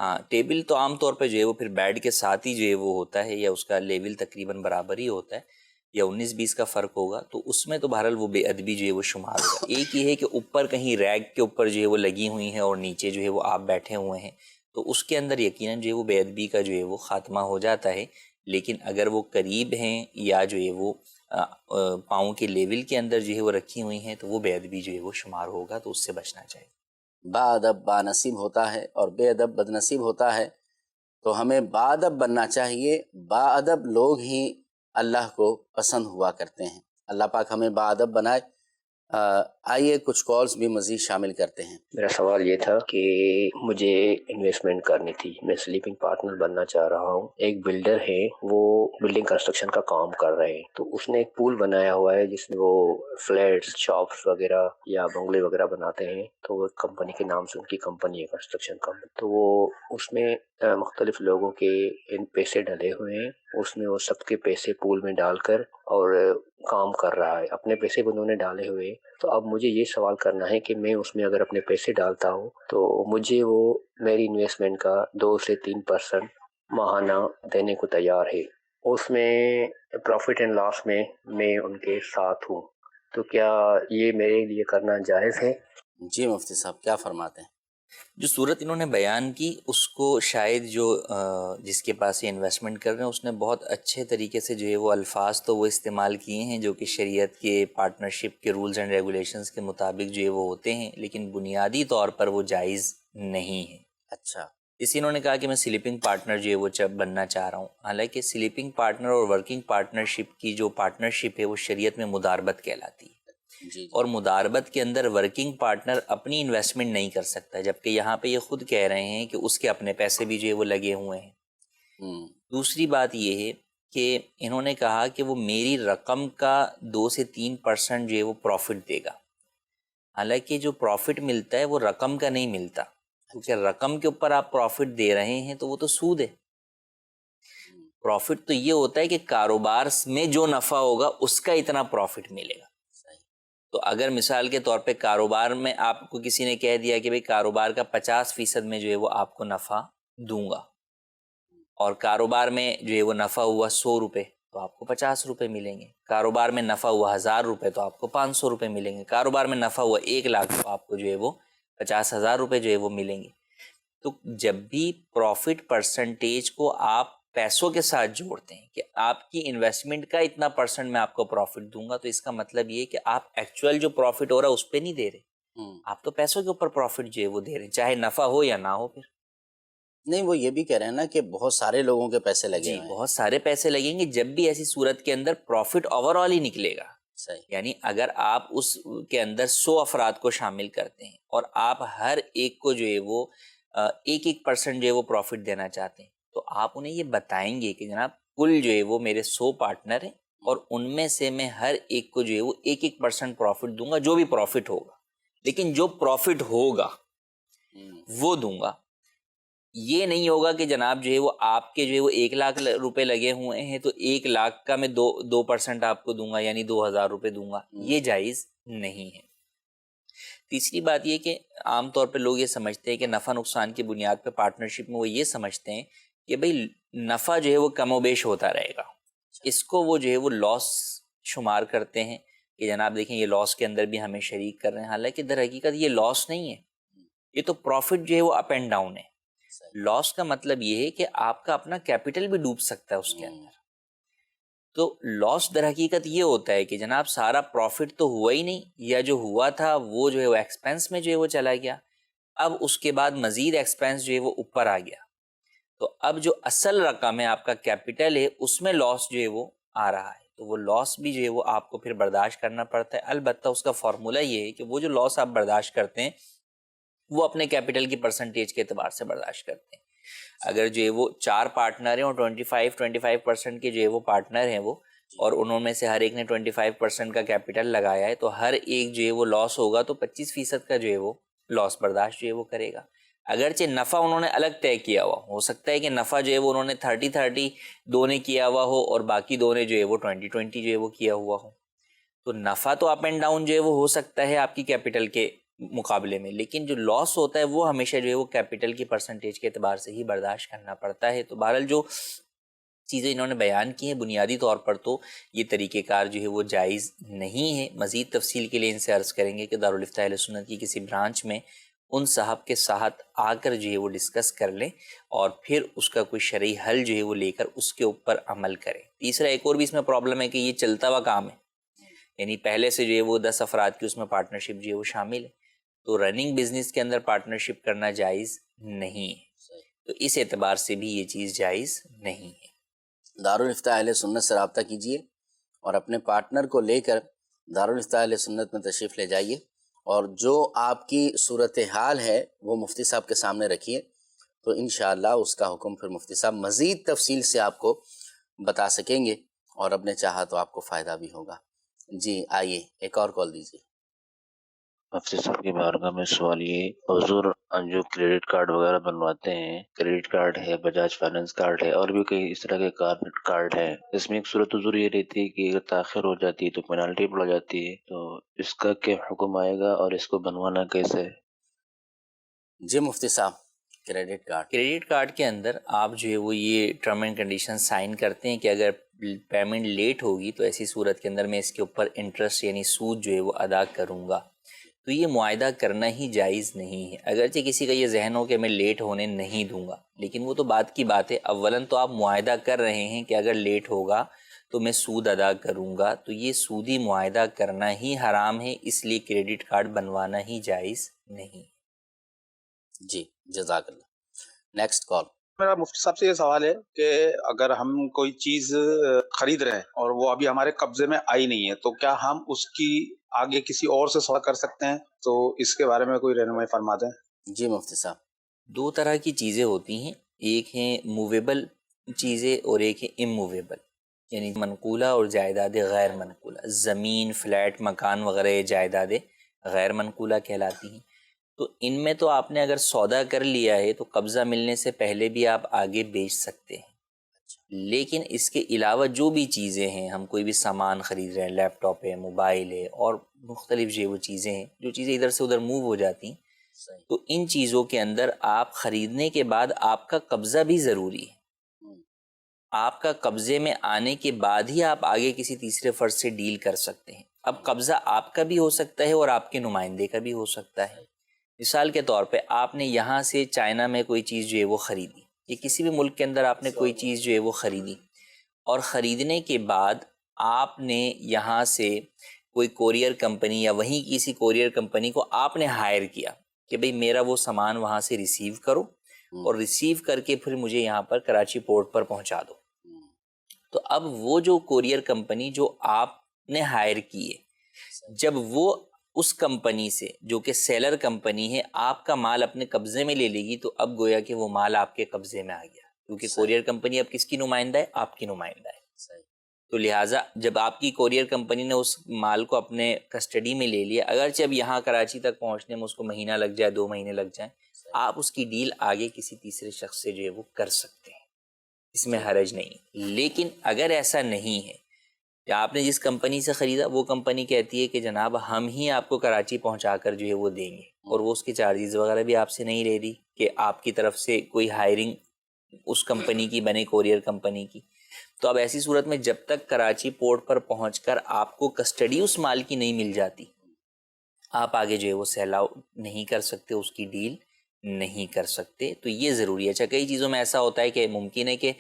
ہاں ٹیبل تو عام طور پہ جو ہے وہ پھر بیڈ کے ساتھ ہی جو ہے وہ ہوتا ہے، یا اس کا لیول تقریباً برابر ہی ہوتا ہے، یا 19-20 کا فرق ہوگا، تو اس میں تو بہرحال وہ بے ادبی جو ہے وہ شمار ہوگا. ایک یہ ہے کہ اوپر کہیں ریگ کے اوپر جو ہے وہ لگی ہوئی ہیں اور نیچے جو ہے وہ آپ بیٹھے ہوئے ہیں، تو اس کے اندر یقیناً جو ہے وہ بے ادبی کا جو ہے وہ خاتمہ ہو جاتا ہے. لیکن اگر وہ قریب ہیں یا جو ہے وہ پاؤں کے لیول کے اندر جو ہے وہ رکھی ہوئی ہیں تو وہ بے ادبی جو ہے وہ شمار ہوگا، تو اس سے بچنا چاہیے. با ادب با نصیب ہوتا ہے اور بے ادب بد نصیب ہوتا ہے، تو ہمیں با ادب بننا چاہیے. با ادب لوگ ہی اللہ کو پسند ہوا کرتے ہیں. اللہ پاک ہمیں با ادب بنائے. آئیے کچھ کالز بھی مزید شامل کرتے ہیں. میرا سوال یہ تھا کہ مجھے انویسٹمنٹ کرنی تھی، میں سلیپنگ پارٹنر بننا چاہ رہا ہوں. ایک بلڈر ہے، وہ بلڈنگ کنسٹرکشن کا کام کر رہے ہیں، تو اس نے ایک پول بنایا ہوا ہے جس میں وہ فلیٹس، شاپس وغیرہ یا بنگلے وغیرہ بناتے ہیں. تو وہ کمپنی کے نام سے ان کی کمپنی ہے، کنسٹرکشن کمپنی. تو وہ اس میں مختلف لوگوں کے پیسے ڈلے ہوئے ہیں، اس میں وہ سب کے پیسے پول میں ڈال کر اور کام کر رہا ہے. اپنے پیسے بھی انہوں نے ڈالے ہوئے. تو اب مجھے یہ سوال کرنا ہے کہ میں اس میں اگر اپنے پیسے ڈالتا ہوں تو مجھے وہ میری انویسٹمنٹ کا 2 سے 3% ماہانہ دینے کو تیار ہے. اس میں پروفٹ اینڈ لاس میں میں ان کے ساتھ ہوں، تو کیا یہ میرے لیے کرنا جائز ہے؟ جی مفتی صاحب کیا فرماتے ہیں؟ جو صورت انہوں نے بیان کی اس کو شاید جو جس کے پاس یہ انویسٹمنٹ کر رہے ہیں اس نے بہت اچھے طریقے سے جو ہے وہ الفاظ تو وہ استعمال کیے ہیں جو کہ شریعت کے پارٹنرشپ کے رولز اینڈ ریگولیشنز کے مطابق جو ہے وہ ہوتے ہیں، لیکن بنیادی طور پر وہ جائز نہیں ہے. اچھا، اسی انہوں نے کہا کہ میں سلیپنگ پارٹنر جو ہے وہ بننا چاہ رہا ہوں. حالانکہ سلیپنگ پارٹنر اور ورکنگ پارٹنرشپ کی جو پارٹنرشپ ہے وہ شریعت میں مداربت کہلاتی ہے. جی اور مداربت کے اندر ورکنگ پارٹنر اپنی انویسٹمنٹ نہیں کر سکتا، جبکہ یہاں پہ یہ خود کہہ رہے ہیں کہ اس کے اپنے پیسے بھی جو ہے وہ لگے ہوئے ہیں. دوسری بات یہ ہے کہ انہوں نے کہا کہ وہ میری رقم کا 2 سے 3% جو ہے وہ پروفٹ دے گا. حالانکہ جو پروفٹ ملتا ہے وہ رقم کا نہیں ملتا، کیونکہ رقم کے اوپر آپ پروفٹ دے رہے ہیں تو وہ تو سود ہے. پروفٹ تو یہ ہوتا ہے کہ کاروبار میں جو نفع ہوگا اس کا اتنا پروفٹ ملے گا. تو اگر مثال کے طور پہ کاروبار میں آپ کو کسی نے کہہ دیا کہ بھئی کاروبار کا 50% میں جو ہے وہ آپ کو نفع دوں گا، اور کاروبار میں جو ہے وہ نفع ہوا 100 روپے تو آپ کو 50 روپے ملیں گے. کاروبار میں نفع ہوا 1000 روپے تو آپ کو 500 روپے ملیں گے. کاروبار میں نفع ہوا 1 لاکھ تو آپ کو جو ہے وہ 50,000 روپے جو ہے وہ ملیں گے. تو جب بھی پروفٹ پرسنٹیج کو آپ پیسوں کے ساتھ جوڑتے ہیں کہ آپ کی انویسٹمنٹ کا اتنا % میں آپ کو پروفٹ دوں گا، تو اس کا مطلب یہ کہ آپ ایکچوئل جو پروفٹ ہو رہا ہے اس پہ نہیں دے رہے، آپ تو پیسوں کے اوپر پروفٹ جو ہے وہ دے رہے ہیں، چاہے نفع ہو یا نہ ہو. پھر نہیں، وہ یہ بھی کہہ رہے ہیں نا کہ بہت سارے لوگوں کے پیسے لگے جی ہوئے ہیں. بہت سارے پیسے لگیں گے. جب بھی ایسی صورت کے اندر پروفٹ اوور آل ہی نکلے گا. صحیح. یعنی اگر آپ اس کے اندر 100 افراد کو شامل کرتے ہیں اور آپ ہر ایک کو جو ہے وہ 1% جو ہے وہ پروفٹ دینا چاہتے ہیں، تو آپ انہیں یہ بتائیں گے کہ جناب کل جو ہے وہ میرے 100 پارٹنر ہیں اور ان میں سے میں ہر ایک کو جو ہے وہ 1% پروفٹ دوں گا، جو بھی پروفٹ ہوگا، لیکن جو پروفٹ ہوگا وہ دوں گا. یہ نہیں ہوگا کہ جناب جو ہے وہ آپ کے جو ہے وہ 1 لاکھ روپے لگے ہوئے ہیں تو 1 لاکھ کا میں 2% آپ کو دوں گا، یعنی 2000 روپے دوں گا. یہ جائز نہیں ہے. تیسری بات یہ کہ عام طور پہ لوگ یہ سمجھتے ہیں کہ نفع نقصان کی بنیاد پہ پارٹنرشپ میں وہ یہ سمجھتے ہیں کہ بھئی نفع جو ہے وہ کم و بیش ہوتا رہے گا، اس کو وہ جو ہے وہ لاس شمار کرتے ہیں کہ جناب دیکھیں یہ لاس کے اندر بھی ہمیں شریک کر رہے ہیں. حالانکہ در حقیقت یہ لاس نہیں ہے، یہ تو پروفٹ جو ہے وہ اپ اینڈ ڈاؤن ہے. لاس کا مطلب یہ ہے کہ آپ کا اپنا کیپٹل بھی ڈوب سکتا ہے اس کے اندر. تو لاس در حقیقت یہ ہوتا ہے کہ جناب سارا پروفٹ تو ہوا ہی نہیں، یا جو ہوا تھا وہ جو ہے وہ ایکسپینس میں جو ہے وہ چلا گیا، اب اس کے بعد مزید ایکسپینس جو ہے وہ اوپر آ گیا، تو اب جو اصل رقم ہے آپ کا کیپٹل ہے اس میں لاس جو ہے وہ آ رہا ہے. تو وہ لاس بھی جو ہے وہ آپ کو پھر برداشت کرنا پڑتا ہے. البتہ اس کا فارمولہ یہ ہے کہ وہ جو لاس آپ برداشت کرتے ہیں وہ اپنے کیپٹل کی پرسنٹیج کے اعتبار سے برداشت کرتے ہیں. اگر جو ہے وہ 4 پارٹنر ہیں اور 25% کے جو ہے وہ پارٹنر ہیں وہ، اور انہوں میں سے ہر ایک نے 25% کا کیپٹل لگایا ہے، تو ہر ایک جو ہے وہ لاس ہوگا تو 25% کا جو ہے وہ لاس برداشت جو ہے وہ کرے گا۔ اگرچہ نفع انہوں نے الگ طے کیا ہو سکتا ہے کہ نفع جو ہے وہ انہوں نے 30-30 دو نے کیا ہوا ہو اور باقی دو نے جو ہے وہ 20-20 جو ہے وہ کیا ہوا ہو، تو نفع تو اپ اینڈ ڈاؤن جو ہے وہ ہو سکتا ہے آپ کی کیپٹل کے مقابلے میں، لیکن جو لاس ہوتا ہے وہ ہمیشہ جو ہے وہ کیپٹل کی پرسنٹیج کے اعتبار سے ہی برداشت کرنا پڑتا ہے۔ تو بہرحال جو چیزیں انہوں نے بیان کی ہیں بنیادی طور پر تو یہ طریقہ کار جو ہے وہ جائز نہیں ہے۔ مزید تفصیل کے لیے ان سے عرض کریں گے کہ دارالفتاء اہل سنت کی کسی برانچ میں ان صاحب کے ساتھ آ کر جو ہے وہ ڈسکس کر لیں اور پھر اس کا کوئی شرعی حل جو ہے وہ لے کر اس کے اوپر عمل کریں۔ تیسرا ایک اور بھی اس میں پرابلم ہے کہ یہ چلتا ہوا کام ہے، یعنی پہلے سے جو ہے وہ 10 افراد کی اس میں پارٹنرشپ جو ہے وہ شامل ہے، تو رننگ بزنس کے اندر پارٹنرشپ کرنا جائز نہیں ہے، تو اس اعتبار سے بھی یہ چیز جائز نہیں ہے۔ دارالفتاء اہل سنت سے رابطہ کیجئے اور اپنے پارٹنر کو لے کر دارالفتاء اہل سنت میں تشریف لے جائیے اور جو آپ کی صورتحال ہے وہ مفتی صاحب کے سامنے رکھیے، تو انشاءاللہ اس کا حکم پھر مفتی صاحب مزید تفصیل سے آپ کو بتا سکیں گے اور اپنے چاہا تو آپ کو فائدہ بھی ہوگا۔ جی آئیے ایک اور کال دیجیے۔ مفتی صاحب کی بارگاہ میں سوال یہ، حضور جو کریڈٹ کارڈ وغیرہ بنواتے ہیں، کریڈٹ کارڈ ہے، بجاج فائنانس کارڈ ہے اور بھی کئی اس طرح کے کارڈ ہیں، اس میں ایک صورت حضور یہ رہتی ہے کہ اگر تاخیر ہو جاتی ہے تو پینالٹی پڑ جاتی ہے، تو اس کا کیا حکم آئے گا اور اس کو بنوانا کیسے ہے؟ جی مفتی صاحب، کریڈٹ کارڈ کے اندر آپ جو ہے وہ یہ ٹرم اینڈ کنڈیشن سائن کرتے ہیں کہ اگر پیمنٹ لیٹ ہوگی تو ایسی صورت کے اندر میں اس کے اوپر انٹرسٹ یعنی سود جو ہے وہ ادا کروں گا، تو یہ معاہدہ کرنا ہی جائز نہیں ہے۔ اگرچہ کسی کا یہ ذہن ہو کہ میں لیٹ ہونے نہیں دوں گا، لیکن وہ تو بات کی بات ہے، اولاً تو آپ معاہدہ کر رہے ہیں کہ اگر لیٹ ہوگا تو میں سود ادا کروں گا، تو یہ سودی معاہدہ کرنا ہی حرام ہے، اس لیے کریڈٹ کارڈ بنوانا ہی جائز نہیں۔ جی جزاک اللہ۔ Next call. میرا مفتی صاحب سے یہ سوال ہے کہ اگر ہم کوئی چیز خرید رہے ہیں اور وہ ابھی ہمارے قبضے میں آئی نہیں ہے تو کیا ہم اس کی آگے کسی اور سے سودا کر سکتے ہیں؟ تو اس کے بارے میں کوئی رہنمائی فرما دیں۔ جی مفتی صاحب۔ دو طرح کی چیزیں ہوتی ہیں، ایک ہیں موویبل چیزیں اور ایک ہے اموویبل، یعنی منقولہ اور جائیداد غیر منقولہ، زمین، فلیٹ، مکان وغیرہ جائیداد غیر منقولہ کہلاتی ہیں۔ تو ان میں تو آپ نے اگر سودا کر لیا ہے تو قبضہ ملنے سے پہلے بھی آپ آگے بیچ سکتے ہیں، لیکن اس کے علاوہ جو بھی چیزیں ہیں، ہم کوئی بھی سامان خرید رہے ہیں، لیپ ٹاپ ہے، موبائل ہے اور مختلف جو وہ چیزیں ہیں، جو چیزیں ادھر سے ادھر موو ہو جاتی ہیں، تو ان چیزوں کے اندر آپ خریدنے کے بعد آپ کا قبضہ بھی ضروری ہے۔ آپ کا قبضے میں آنے کے بعد ہی آپ آگے کسی تیسرے فرد سے ڈیل کر سکتے ہیں۔ اب قبضہ آپ کا بھی ہو سکتا ہے اور آپ کے نمائندے کا بھی ہو سکتا ہے۔ مثال کے طور پہ آپ نے یہاں سے چائنا میں کوئی چیز جو ہے وہ خریدی، یا کسی بھی ملک کے اندر آپ نے کوئی چیز جو ہے وہ خریدی، اور خریدنے کے بعد آپ نے یہاں سے کوئی کوریئر کمپنی یا وہیں کسی کوریئر کمپنی کو آپ نے ہائر کیا کہ بھئی میرا وہ سامان وہاں سے ریسیو کرو اور ریسیو کر کے پھر مجھے یہاں پر کراچی پورٹ پر پہنچا دو۔ تو اب وہ جو کوریئر کمپنی جو آپ نے ہائر کی ہے، جب وہ اس کمپنی سے جو کہ سیلر کمپنی ہے آپ کا مال اپنے قبضے میں لے لے گی، تو اب گویا کہ وہ مال آپ کے قبضے میں آ گیا، کیونکہ کوریئر کمپنی اب کس کی نمائندہ ہے؟ آپ کی نمائندہ ہے۔ تو لہٰذا جب آپ کی کوریئر کمپنی نے اس مال کو اپنے کسٹڈی میں لے لیا، اگرچہ اب یہاں کراچی تک پہنچنے میں اس کو مہینہ لگ جائے، 2 مہینے لگ جائیں، آپ اس کی ڈیل آگے کسی تیسرے شخص سے جو ہے وہ کر سکتے ہیں، اس میں حرج نہیں۔ لیکن اگر ایسا نہیں ہے، یا آپ نے جس کمپنی سے خریدا وہ کمپنی کہتی ہے کہ جناب ہم ہی آپ کو کراچی پہنچا کر جو ہے وہ دیں گے، اور وہ اس کے چارجز وغیرہ بھی آپ سے نہیں لے رہی کہ آپ کی طرف سے کوئی ہائرنگ اس کمپنی کی بنے، کوریئر کمپنی کی، تو اب ایسی صورت میں جب تک کراچی پورٹ پر پہنچ کر آپ کو کسٹڈی اس مال کی نہیں مل جاتی، آپ آگے جو ہے وہ سیل نہیں کر سکتے، اس کی ڈیل نہیں کر سکتے۔ تو یہ ضروری ہے۔ اچھا، کئی چیزوں میں ایسا ہوتا ہے کہ ممکن ہے کہ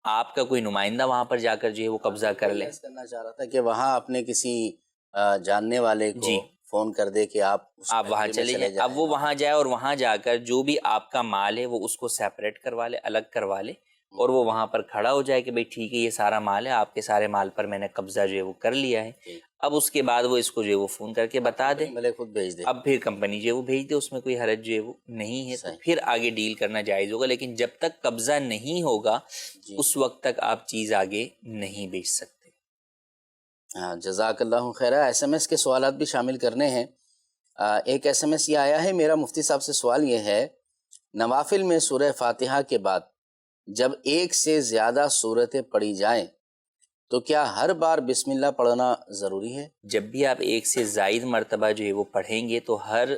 آپ کا کوئی نمائندہ وہاں پر جا کر جو ہے وہ قبضہ کر لے۔ کرنا چاہ رہا تھا کہ وہاں اپنے کسی جاننے والے کو فون کر دے کہ آپ وہاں چلے جائیں۔ اب وہ وہاں جائے اور وہاں جا کر جو بھی آپ کا مال ہے وہ اس کو سیپریٹ کروا لے، الگ کروا لے، اور وہ وہاں پر کھڑا ہو جائے کہ بھئی ٹھیک ہے یہ سارا مال ہے، آپ کے سارے مال پر میں نے قبضہ جو ہے وہ کر لیا ہے۔ اب اس کے بعد وہ اس کو جو ہے وہ فون کر کے بتا دے، خود بھیج دے، اب پھر کمپنی جو ہے وہ بھیج دے، اس میں کوئی حرج جو ہے وہ نہیں ہے، تو پھر آگے ڈیل کرنا جائز ہوگا۔ لیکن جب تک قبضہ نہیں ہوگا اس وقت تک آپ چیز آگے نہیں بیچ سکتے۔ ہاں جزاک اللہ خیرہ. ایس ایم ایس کے سوالات بھی شامل کرنے ہیں. ایک ایس ایم ایس یہ آیا ہے، میرا مفتی صاحب سے سوال یہ ہے، نوافل میں سورہ فاتحہ کے بعد جب ایک سے زیادہ صورتیں پڑھی جائیں تو کیا ہر بار بسم اللہ پڑھنا ضروری ہے؟ جب بھی آپ ایک سے زائد مرتبہ جو ہے وہ پڑھیں گے تو ہر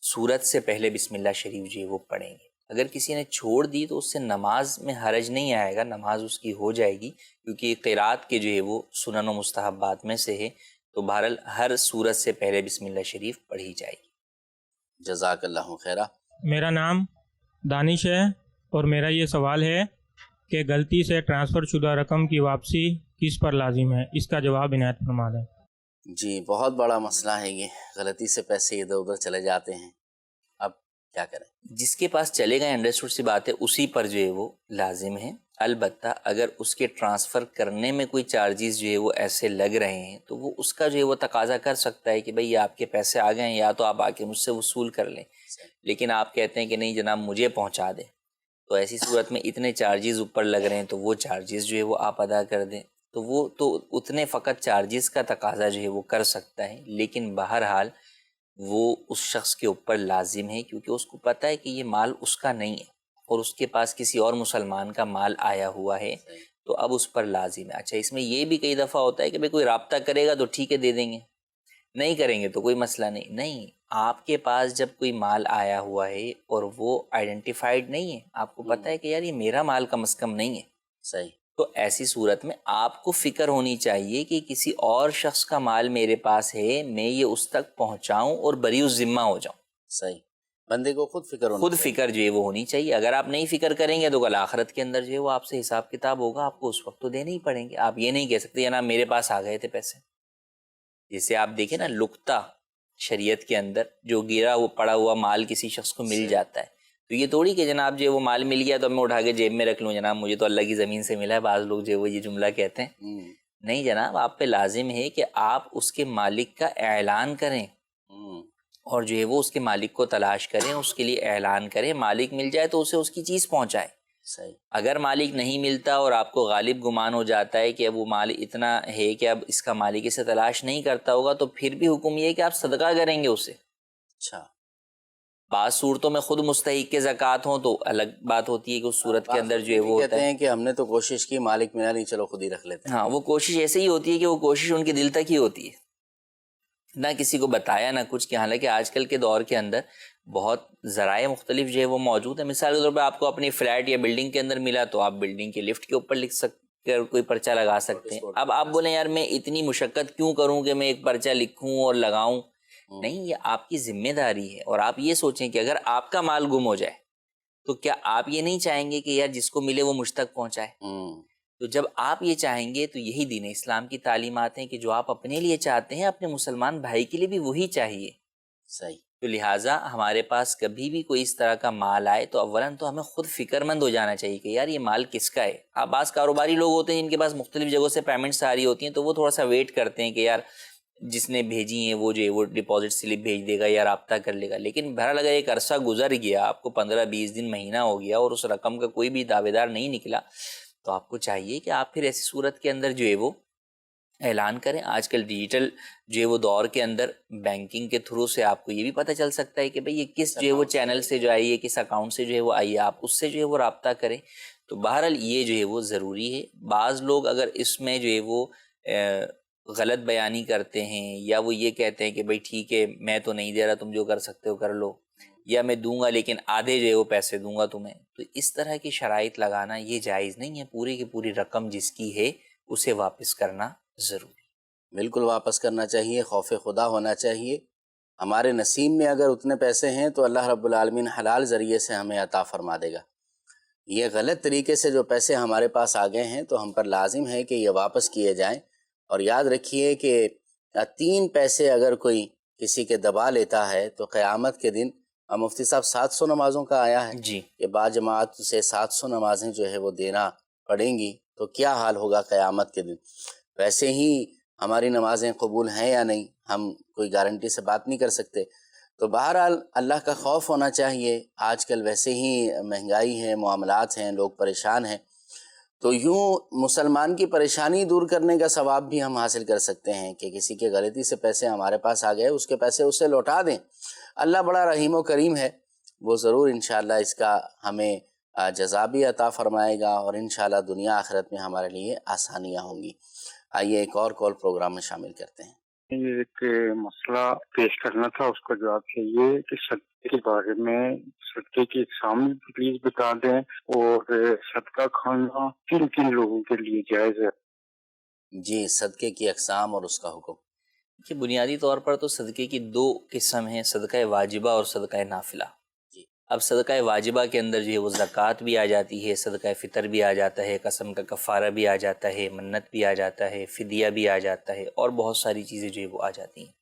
صورت سے پہلے بسم اللہ شریف جو ہے وہ پڑھیں گے. اگر کسی نے چھوڑ دی تو اس سے نماز میں حرج نہیں آئے گا، نماز اس کی ہو جائے گی، کیونکہ یہ قرات کے جو ہے وہ سنن و مستحبات میں سے ہے. تو بہرحال ہر صورت سے پہلے بسم اللہ شریف پڑھی جائے گی. جزاک اللہ خیرہ. میرا نام دانش ہے اور میرا یہ سوال ہے کہ غلطی سے ٹرانسفر شدہ رقم کی واپسی کس پر لازم ہے؟ اس کا جواب عنایت فرما دیں. جی بہت بڑا مسئلہ ہے یہ، غلطی سے پیسے ادھر ادھر چلے جاتے ہیں، اب کیا کریں؟ جس کے پاس چلے گئے انڈرسٹوڈ سی بات ہے، اسی پر جو ہے وہ لازم ہے. البتہ اگر اس کے ٹرانسفر کرنے میں کوئی چارجز جو ہے وہ ایسے لگ رہے ہیں تو وہ اس کا جو ہے وہ تقاضا کر سکتا ہے کہ بھئی یہ آپ کے پیسے آ گئے ہیں، یا تو آپ آ کے مجھ سے وصول کر لیں. لیکن آپ کہتے ہیں کہ نہیں جناب مجھے پہنچا دیں، تو ایسی صورت میں اتنے چارجز اوپر لگ رہے ہیں تو وہ چارجز جو ہے وہ آپ ادا کر دیں. تو وہ تو اتنے فقط چارجز کا تقاضا جو ہے وہ کر سکتا ہے، لیکن بہرحال وہ اس شخص کے اوپر لازم ہے، کیونکہ اس کو پتہ ہے کہ یہ مال اس کا نہیں ہے اور اس کے پاس کسی اور مسلمان کا مال آیا ہوا ہے، تو اب اس پر لازم ہے. اچھا، اس میں یہ بھی کئی دفعہ ہوتا ہے کہ بھئی کوئی رابطہ کرے گا تو ٹھیک ہے دے دیں گے، نہیں کریں گے تو کوئی مسئلہ نہیں. نہیں، آپ کے پاس جب کوئی مال آیا ہوا ہے اور وہ آئیڈینٹیفائڈ نہیں ہے، آپ کو پتہ ہے کہ یار یہ میرا مال کم از کم نہیں ہے، صحیح، تو ایسی صورت میں آپ کو فکر ہونی چاہیے کہ کسی اور شخص کا مال میرے پاس ہے، میں یہ اس تک پہنچاؤں اور بری الذمہ ہو جاؤں. صحیح، بندے کو خود فکر ہونی خود فکر جو ہے وہ ہونی چاہیے. اگر آپ نہیں فکر کریں گے تو کل آخرت کے اندر جو ہے وہ آپ سے حساب کتاب ہوگا، آپ کو اس وقت تو دینے ہی پڑیں گے. آپ یہ نہیں کہہ سکتے جناب میرے پاس آ گئے تھے پیسے. جیسے آپ دیکھیں نا لقطہ شریعت کے اندر جو گرا وہ پڑا ہوا مال کسی شخص کو مل جاتا ہے، تو یہ تھوڑی کہ جناب جو وہ مال مل گیا تو میں اٹھا کے جیب میں رکھ لوں، جناب مجھے تو اللہ کی زمین سے ملا ہے. بعض لوگ جو وہ یہ جملہ کہتے ہیں. نہیں جناب، آپ پہ لازم ہے کہ آپ اس کے مالک کا اعلان کریں اور جو ہے وہ اس کے مالک کو تلاش کریں، اس کے لیے اعلان کریں. مالک مل جائے تو اسے اس کی چیز پہنچائے. صحیح. اگر مالک نہیں ملتا اور آپ کو غالب گمان ہو جاتا ہے کہ اب وہ مال اتنا ہے کہ اب اس کا مالک اسے تلاش نہیں کرتا ہوگا، تو پھر بھی حکم یہ ہے کہ آپ صدقہ کریں گے اسے. اچھا، بعض صورتوں میں خود مستحق کے زکوٰۃ ہوں تو الگ بات ہوتی ہے کہ اس صورت کے اندر جو ہے وہ کہتے ہیں کہ ہم نے تو کوشش کی، مالک ملا نہیں، چلو خود ہی رکھ لیتے ہیں. ہاں، وہ کوشش ایسے ہی ہوتی ہے کہ وہ کوشش ان کے دل تک ہی ہوتی ہے، نہ کسی کو بتایا نہ کچھ. کہ حالانکہ آج کل کے دور کے اندر بہت ذرائع مختلف جو ہے وہ موجود ہیں. مثال کے طور پہ آپ کو اپنی فلیٹ یا بلڈنگ کے اندر ملا تو آپ بلڈنگ کے لفٹ کے اوپر لکھ سکتے، کوئی پرچہ لگا سکتے ہیں. اب آپ بولیں یار میں اتنی مشقت کیوں کروں کہ میں ایک پرچہ لکھوں اور لگاؤں؟ نہیں، یہ آپ کی ذمہ داری ہے. اور آپ یہ سوچیں کہ اگر آپ کا مال گم ہو جائے تو کیا آپ یہ نہیں چاہیں گے کہ یار جس کو ملے وہ مجھ تک پہنچائے؟ تو جب آپ یہ چاہیں گے تو یہی دین اسلام کی تعلیمات ہیں کہ جو آپ اپنے لیے چاہتے ہیں اپنے مسلمان بھائی کے لیے بھی وہی چاہیے. صحیح. تو لہٰذا ہمارے پاس کبھی بھی کوئی اس طرح کا مال آئے تو اولاً تو ہمیں خود فکر مند ہو جانا چاہیے کہ یار یہ مال کس کا ہے. آپ بعض کاروباری لوگ ہوتے ہیں جن کے پاس مختلف جگہوں سے پیمنٹس آ رہی ہوتی ہیں، تو وہ تھوڑا سا ویٹ کرتے ہیں کہ یار جس نے بھیجی ہیں وہ جو ہے وہ ڈپازٹ سلپ بھیج دے گا یا رابطہ کر لے گا. لیکن بہرحال اگر ایک عرصہ گزر گیا، آپ کو 15-20 دن مہینہ ہو گیا اور اس رقم کا کوئی بھی دعوے دار نہیں نکلا، تو آپ کو چاہیے کہ آپ پھر ایسی صورت کے اندر جو ہے وہ اعلان کریں. آج کل ڈیجیٹل جو ہے وہ دور کے اندر بینکنگ کے تھرو سے آپ کو یہ بھی پتہ چل سکتا ہے کہ بھئی یہ کس جو ہے وہ چینل سے جو آئی ہے، کس اکاؤنٹ سے جو ہے وہ آئی ہے، آپ اس سے جو ہے وہ رابطہ کریں. تو بہرحال یہ جو ہے وہ ضروری ہے. بعض لوگ اگر اس میں جو ہے وہ غلط بیانی کرتے ہیں یا وہ یہ کہتے ہیں کہ بھئی ٹھیک ہے میں تو نہیں دے رہا، تم جو کر سکتے ہو کر لو، یا میں دوں گا لیکن آدھے جو ہے وہ پیسے دوں گا تمہیں، تو اس طرح کی شرائط لگانا یہ جائز نہیں ہے. پوری کی پوری رقم جس کی ہے اسے واپس کرنا ضروری. بالکل واپس کرنا چاہیے، خوف خدا ہونا چاہیے. ہمارے نصیب میں اگر اتنے پیسے ہیں تو اللہ رب العالمین حلال ذریعے سے ہمیں عطا فرما دے گا. یہ غلط طریقے سے جو پیسے ہمارے پاس آ گئے ہیں تو ہم پر لازم ہے کہ یہ واپس کیے جائیں. اور یاد رکھیے کہ 3 پیسے اگر کوئی کسی کے دبا لیتا ہے تو قیامت کے دن، مفتی صاحب 700 نمازوں کا آیا ہے جی کہ با جماعت سے 700 نمازیں جو ہے وہ دینا پڑیں گی، تو کیا حال ہوگا قیامت کے دن. ویسے ہی ہماری نمازیں قبول ہیں یا نہیں ہم کوئی گارنٹی سے بات نہیں کر سکتے. تو بہرحال اللہ کا خوف ہونا چاہیے. آج کل ویسے ہی مہنگائی ہے، معاملات ہیں، لوگ پریشان ہیں، تو یوں مسلمان کی پریشانی دور کرنے کا ثواب بھی ہم حاصل کر سکتے ہیں کہ کسی کے غلطی سے پیسے ہمارے پاس آ گئے، اس کے پیسے اسے لوٹا دیں. اللہ بڑا رحیم و کریم ہے، وہ ضرور انشاءاللہ اس کا ہمیں جزا بھی عطا فرمائے گا، اور انشاءاللہ دنیا آخرت میں ہمارے لیے آسانیاں ہوں گی. آئیے ایک اور کال پروگرام میں شامل کرتے ہیں. یہ ایک مسئلہ پیش کرنا تھا، اس کا جواب چاہیے کہ صدقے کے بارے میں صدقے کی اقسام پلیز بتا دیں، اور صدقہ کھانا کن کن لوگوں کے لیے جائز ہے؟ جی، صدقے کی اقسام اور اس کا حکم. کہ بنیادی طور پر تو صدقے کی دو قسم ہیں، صدقہ واجبہ اور صدقہ نافلہ. اب صدقہ واجبہ کے اندر جو ہے وہ زکوٰۃ بھی آ جاتی ہے، صدقہ فطر بھی آ جاتا ہے، قسم کا کفارہ بھی آ جاتا ہے، منت بھی آ جاتا ہے، فدیہ بھی آ جاتا ہے، اور بہت ساری چیزیں جو ہے وہ آ جاتی ہیں.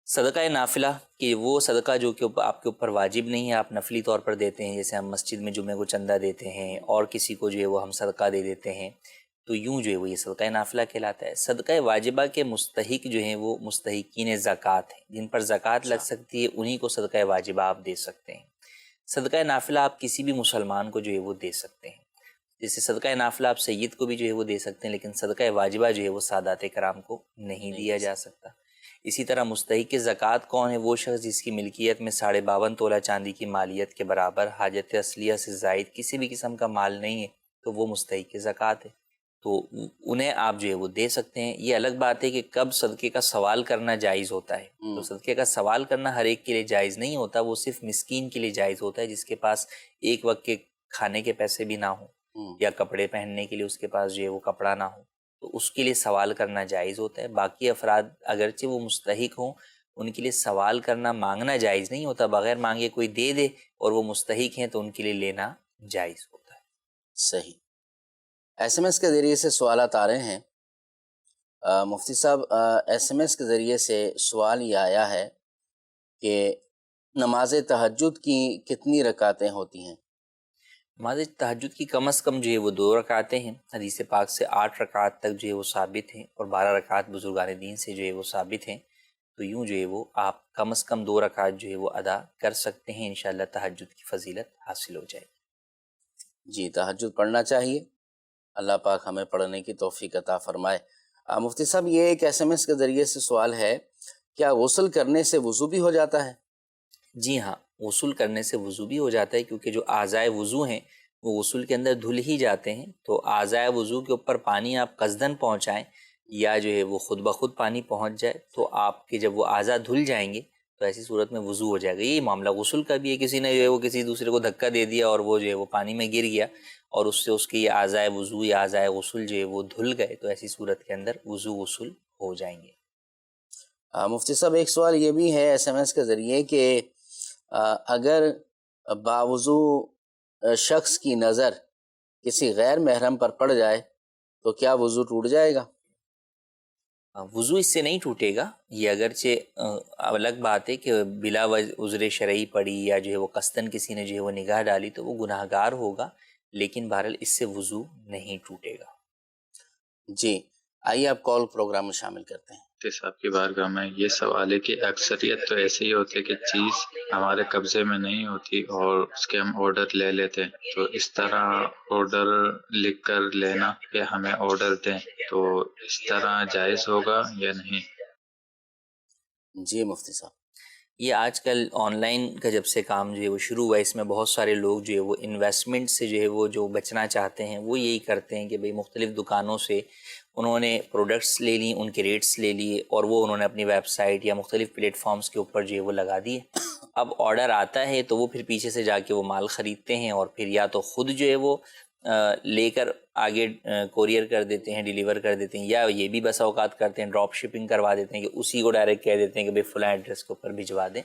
صدقہ نافلہ کہ وہ صدقہ جو کہ آپ کے اوپر واجب نہیں ہے، آپ نفلی طور پر دیتے ہیں، جیسے ہم مسجد میں جمعے کو چندہ دیتے ہیں اور کسی کو جو ہے وہ ہم صدقہ دے دیتے ہیں، تو یوں جو ہے وہ یہ صدقہ نافلہ کہلاتا ہے. صدقہ واجبہ کے مستحق جو ہیں وہ مستحقین زکوٰۃ ہیں، جن پر زکوٰۃ لگ سکتی ہے، انہی کو صدقہ واجبہ آپ دے سکتے ہیں. صدقہ نافلہ آپ کسی بھی مسلمان کو جو ہے وہ دے سکتے ہیں. جیسے صدقہ نافلہ آپ سید کو بھی جو ہے وہ دے سکتے ہیں، لیکن صدقہ واجبہ جو ہے وہ سادات کرام کو نہیں دیا جا سکتا. اسی طرح مستحق زکوٰۃ کون ہے؟ وہ شخص جس کی ملکیت میں 52.5 تولہ چاندی کی مالیت کے برابر حاجت اصلیہ سے زائد کسی بھی قسم کا مال نہیں ہے، تو وہ مستحق زکوٰۃ ہے، تو انہیں آپ جو ہے وہ دے سکتے ہیں. یہ الگ بات ہے کہ کب صدقے کا سوال کرنا جائز ہوتا ہے. تو صدقے کا سوال کرنا ہر ایک کے لیے جائز نہیں ہوتا، وہ صرف مسکین کے لیے جائز ہوتا ہے، جس کے پاس ایک وقت کے کھانے کے پیسے بھی نہ ہوں یا کپڑے پہننے کے لیے اس کے پاس جو ہے وہ کپڑا نہ ہو، تو اس کے لیے سوال کرنا جائز ہوتا ہے. باقی افراد اگرچہ وہ مستحق ہوں، ان کے لیے سوال کرنا، مانگنا جائز نہیں ہوتا. بغیر مانگے کوئی دے دے اور وہ مستحق ہیں تو ان کے لیے لینا جائز ہوتا ہے. صحیح. ایس ایم ایس کے ذریعے سے سوالات آ رہے ہیں. مفتی صاحب، ایس ایم ایس کے ذریعے سے سوال یہ آیا ہے کہ نماز تہجد کی کتنی رکعتیں ہوتی ہیں؟ نماز تہجد کی کم از کم جو ہے وہ 2 رکعتیں ہیں. حدیث پاک سے 8 رکعت تک جو ہے وہ ثابت ہیں، اور 12 رکعت بزرگان دین سے جو ہے وہ ثابت ہیں. تو یوں جو ہے وہ آپ کم از کم 2 رکعت جو ہے وہ ادا کر سکتے ہیں، انشاءاللہ تہجد کی فضیلت حاصل ہو جائے گی. جی، تہجد پڑھنا چاہیے، اللہ پاک ہمیں پڑھنے کی توفیق عطا فرمائے. مفتی صاحب، یہ ایک ایس ایم ایس کے ذریعے سے سوال ہے، کیا غسل کرنے سے وضو بھی ہو جاتا ہے؟ جی ہاں، غسل کرنے سے وضو بھی ہو جاتا ہے، کیونکہ جو اعضائے وضو ہیں وہ غسل کے اندر دھل ہی جاتے ہیں. تو اعضائے وضو کے اوپر پانی آپ قصدن پہنچائیں یا جو ہے وہ خود بخود پانی پہنچ جائے، تو آپ کے جب وہ اعضاء دھل جائیں گے تو ایسی صورت میں وضو ہو جائے گا. یہی معاملہ غسل کا بھی ہے. کسی نے جو ہے وہ کسی دوسرے کو دھکا دے دیا اور وہ جو ہے وہ پانی میں گر گیا اور اس سے اس کے یہ اعضائے وضو یا اعضائے غسل جو ہے وہ دھل گئے، تو ایسی صورت کے اندر وضو غسل ہو جائیں گے. مفتی صاحب، ایک سوال یہ بھی ہے ایس ایم ایس کے ذریعے کہ اگر باوضو شخص کی نظر کسی غیر محرم پر پڑ جائے تو کیا وضو ٹوٹ جائے گا؟ وضو اس سے نہیں ٹوٹے گا. یہ اگرچہ الگ بات ہے کہ بلا عذر شرعی پڑی یا جو ہے وہ قصدن کسی نے جو ہے وہ نگاہ ڈالی تو وہ گناہ گار ہوگا، لیکن بہرحال اس سے وضو نہیں ٹوٹے گا. جی، آئیے آپ کال پروگرام میں شامل کرتے ہیں. صاحب کی بارگاہ میں یہ سوال ہے کہ اکثریت تو ایسے ہی ہوتے کہ چیز ہمارے قبضے میں نہیں ہوتی اور اس کے ہم آرڈر لے لیتے ہیں، تو اس طرح آرڈر لکھ کر لینا کہ ہمیں آرڈر دیں، تو اس طرح جائز ہوگا یا نہیں؟ جی مفتی صاحب، یہ آج کل آن لائن کا جب سے کام جو ہے وہ شروع ہوا ہے، اس میں بہت سارے لوگ جو ہے وہ انویسٹمنٹ سے جو ہے وہ جو بچنا چاہتے ہیں وہ یہی کرتے ہیں کہ بھئی مختلف دکانوں سے انہوں نے پروڈکٹس لے لی، ان کے ریٹس لے لیے اور وہ انہوں نے اپنی ویب سائٹ یا مختلف پلیٹ فارمز کے اوپر جو ہے وہ لگا دیے. اب آرڈر آتا ہے تو وہ پھر پیچھے سے جا کے وہ مال خریدتے ہیں اور پھر یا تو خود جو ہے وہ لے کر آگے کوریئر کر دیتے ہیں، ڈیلیور کر دیتے ہیں، یا یہ بھی بسا اوقات کرتے ہیں ڈراپ شپنگ کروا دیتے ہیں کہ اسی کو ڈائریکٹ کہہ دیتے ہیں کہ بھئی فلاں ایڈریس کے اوپر بھجوا دیں.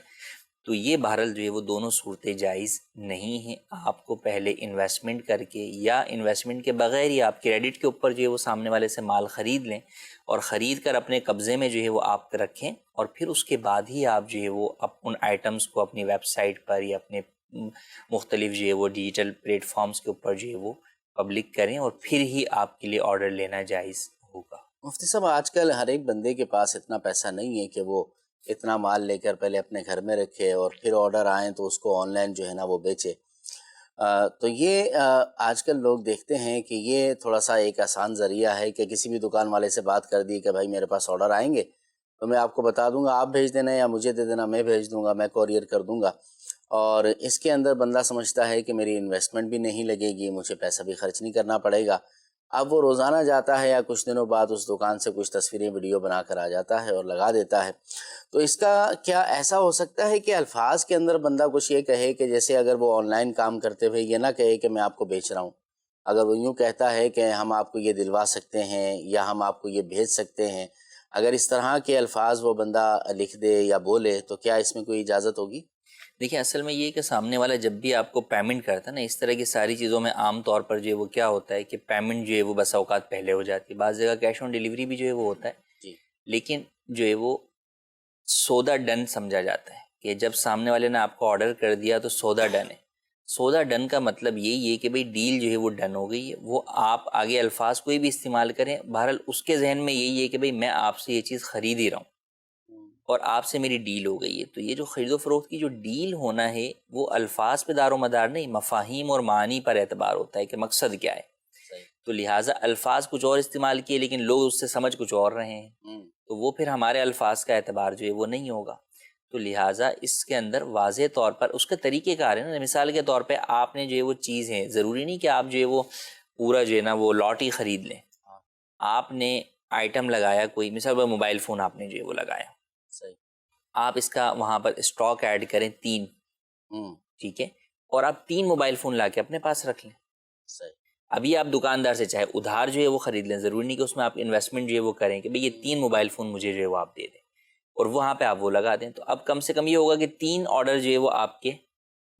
تو یہ بہرحال جو ہے وہ دونوں صورتیں جائز نہیں ہیں. آپ کو پہلے انویسٹمنٹ کر کے یا انویسٹمنٹ کے بغیر ہی آپ کریڈٹ کے اوپر جو ہے وہ سامنے والے سے مال خرید لیں اور خرید کر اپنے قبضے میں جو ہے وہ آپ رکھیں، اور پھر اس کے بعد ہی آپ جو ہے وہ ان آئٹمس کو اپنی ویب سائٹ پر یا اپنے مختلف جو ہے وہ ڈیجیٹل پلیٹ فارمز کے اوپر جو ہے وہ پبلک کریں، اور پھر ہی آپ کے لیے آرڈر لینا جائز ہوگا. مفتی صاحب، آج کل ہر ایک بندے کے پاس اتنا پیسہ نہیں ہے کہ وہ اتنا مال لے کر پہلے اپنے گھر میں رکھے اور پھر آرڈر آئیں تو اس کو آن لائن جو ہے نا وہ بیچے. تو یہ آج کل لوگ دیکھتے ہیں کہ یہ تھوڑا سا ایک آسان ذریعہ ہے کہ کسی بھی دکان والے سے بات کر دی کہ بھائی میرے پاس آرڈر آئیں گے تو میں آپ کو بتا دوں گا، آپ بھیج دینا یا مجھے دے دینا، میں بھیج دوں گا، میں کوریئر کر دوں گا. اور اس کے اندر بندہ سمجھتا ہے کہ میری انویسٹمنٹ بھی نہیں لگے گی، مجھے پیسہ بھی خرچ نہیں کرنا پڑے گا. اب وہ روزانہ جاتا ہے یا کچھ دنوں بعد اس دکان سے کچھ تصویریں ویڈیو بنا کر آ جاتا ہے اور لگا دیتا ہے. تو اس کا کیا ایسا ہو سکتا ہے کہ الفاظ کے اندر بندہ کچھ یہ کہے کہ جیسے اگر وہ آن لائن کام کرتے ہوئے یہ نہ کہے کہ میں آپ کو بیچ رہا ہوں، اگر وہ یوں کہتا ہے کہ ہم آپ کو یہ دلوا سکتے ہیں یا ہم آپ کو یہ بھیج سکتے ہیں، اگر اس طرح کے الفاظ وہ بندہ لکھ دے یا بولے تو کیا اس میں کوئی اجازت ہوگی؟ دیکھیں اصل میں یہ کہ سامنے والا جب بھی آپ کو پیمنٹ کرتا ہے نا، اس طرح کی ساری چیزوں میں عام طور پر جو ہے وہ کیا ہوتا ہے کہ پیمنٹ جو ہے وہ بس اوقات پہلے ہو جاتی ہے. بعض جگہ کیش آن ڈیلیوری بھی جو ہے وہ ہوتا ہے جی. لیکن جو ہے وہ سودا ڈن سمجھا جاتا ہے کہ جب سامنے والے نے آپ کو آرڈر کر دیا تو سودا ڈن ہے. سودا ڈن کا مطلب یہی ہے کہ بھئی ڈیل جو ہے وہ ڈن ہو گئی ہے. وہ آپ آگے الفاظ کوئی بھی استعمال کریں، بہرحال اس کے ذہن میں یہی ہے کہ بھئی میں آپ سے یہ چیز خرید ہی رہا ہوں اور آپ سے میری ڈیل ہو گئی ہے. تو یہ جو خرید و فروخت کی جو ڈیل ہونا ہے وہ الفاظ پہ دار و مدار نہیں، مفاہیم اور معانی پر اعتبار ہوتا ہے کہ مقصد کیا ہے. تو لہٰذا الفاظ کچھ اور استعمال کیے لیکن لوگ اس سے سمجھ کچھ اور رہے ہیں، تو وہ پھر ہمارے الفاظ کا اعتبار جو ہے وہ نہیں ہوگا. تو لہٰذا اس کے اندر واضح طور پر اس کا طریقہ کار ہے نا. مثال کے طور پہ آپ نے جو ہے وہ چیز ہے، ضروری نہیں کہ آپ جو ہے وہ پورا جو ہے نا وہ لاٹ ہی خرید لیں. آپ نے آئٹم لگایا کوئی، مثال موبائل فون آپ نے جو ہے وہ لگایا، صحیح، آپ اس کا وہاں پر اسٹاک ایڈ کریں 3، ٹھیک ہے، اور آپ 3 موبائل فون لا کے اپنے پاس رکھ لیں. صحیح. ابھی آپ دکاندار سے چاہے ادھار جو ہے وہ خرید لیں، ضروری نہیں کہ اس میں آپ انویسٹمنٹ جو ہے وہ کریں کہ بھئی یہ 3 موبائل فون مجھے جو ہے وہ آپ دے دیں اور وہاں پہ آپ وہ لگا دیں. تو اب کم سے کم یہ ہوگا کہ 3 آرڈر جو ہے وہ آپ کے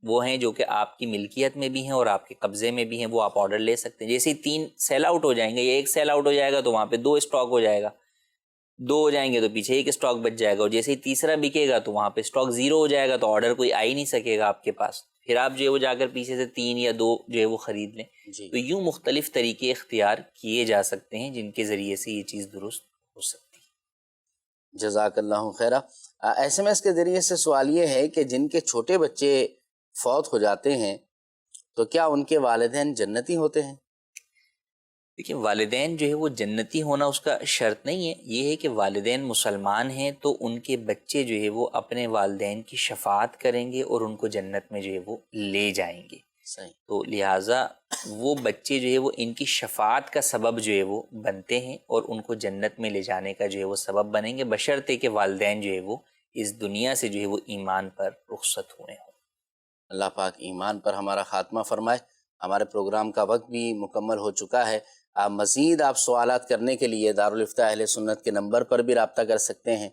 وہ ہیں جو کہ آپ کی ملکیت میں بھی ہیں اور آپ کے قبضے میں بھی ہیں، وہ آپ آرڈر لے سکتے ہیں. جیسے ہی 3 سیل آؤٹ ہو جائیں گے یا 1 سیل آؤٹ ہو جائے گا تو وہاں پہ 2 اسٹاک ہو جائے گا، 2 ہو جائیں گے تو پیچھے 1 اسٹاک بچ جائے گا، اور جیسے ہی تیسرا بکے گا تو وہاں پہ اسٹاک 0 ہو جائے گا، تو آرڈر کوئی آ ہی نہیں سکے گا آپ کے پاس. پھر آپ جو ہے وہ جا کر پیچھے سے 3 یا 2 جو ہے وہ خرید لیں. تو یوں مختلف طریقے اختیار کیے جا سکتے ہیں جن کے ذریعے سے یہ چیز درست ہو سکتی ہے. جزاک اللہ خیرہ. ایس ایم ایس کے ذریعے سے سوال یہ ہے کہ جن کے چھوٹے بچے فوت ہو جاتے ہیں تو کیا ان کے والدین جنتی ہوتے ہیں؟ دیکھیں والدین جو ہے وہ جنتی ہونا اس کا شرط نہیں ہے. یہ ہے کہ والدین مسلمان ہیں تو ان کے بچے جو ہے وہ اپنے والدین کی شفاعت کریں گے اور ان کو جنت میں جو ہے وہ لے جائیں گے. صحیح. تو لہٰذا وہ بچے جو ہے وہ ان کی شفاعت کا سبب جو ہے وہ بنتے ہیں اور ان کو جنت میں لے جانے کا جو ہے وہ سبب بنیں گے، بشرطے کہ والدین جو ہے وہ اس دنیا سے جو ہے وہ ایمان پر رخصت ہوئے ہوں. اللہ پاک ایمان پر ہمارا خاتمہ فرمائے. ہمارے پروگرام کا وقت بھی مکمل ہو چکا ہے. مزید آپ سوالات کرنے کے لیے دارالفتہ اہل سنت کے نمبر پر بھی رابطہ کر سکتے ہیں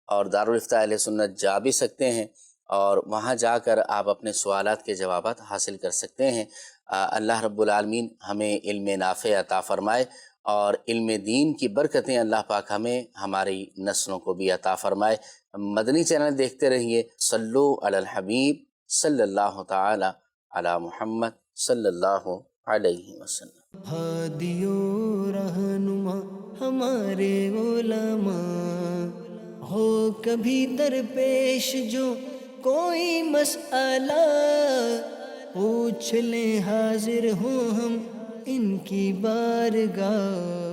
اور دارالفتہ اہل سنت جا بھی سکتے ہیں اور وہاں جا کر آپ اپنے سوالات کے جوابات حاصل کر سکتے ہیں. اللہ رب العالمین ہمیں علم نافع عطا فرمائے اور علم دین کی برکتیں اللہ پاک ہمیں ہماری نسلوں کو بھی عطا فرمائے. مدنی چینل دیکھتے رہیے. صلو علی الحبیب صلی اللہ تعالی علی محمد صلی اللہ علیہ وسلم. ہادی و رہنما ہمارے علماء، ہو کبھی درپیش جو کوئی مسئلہ، پوچھ لیں حاضر ہوں ہم ان کی بارگاہ.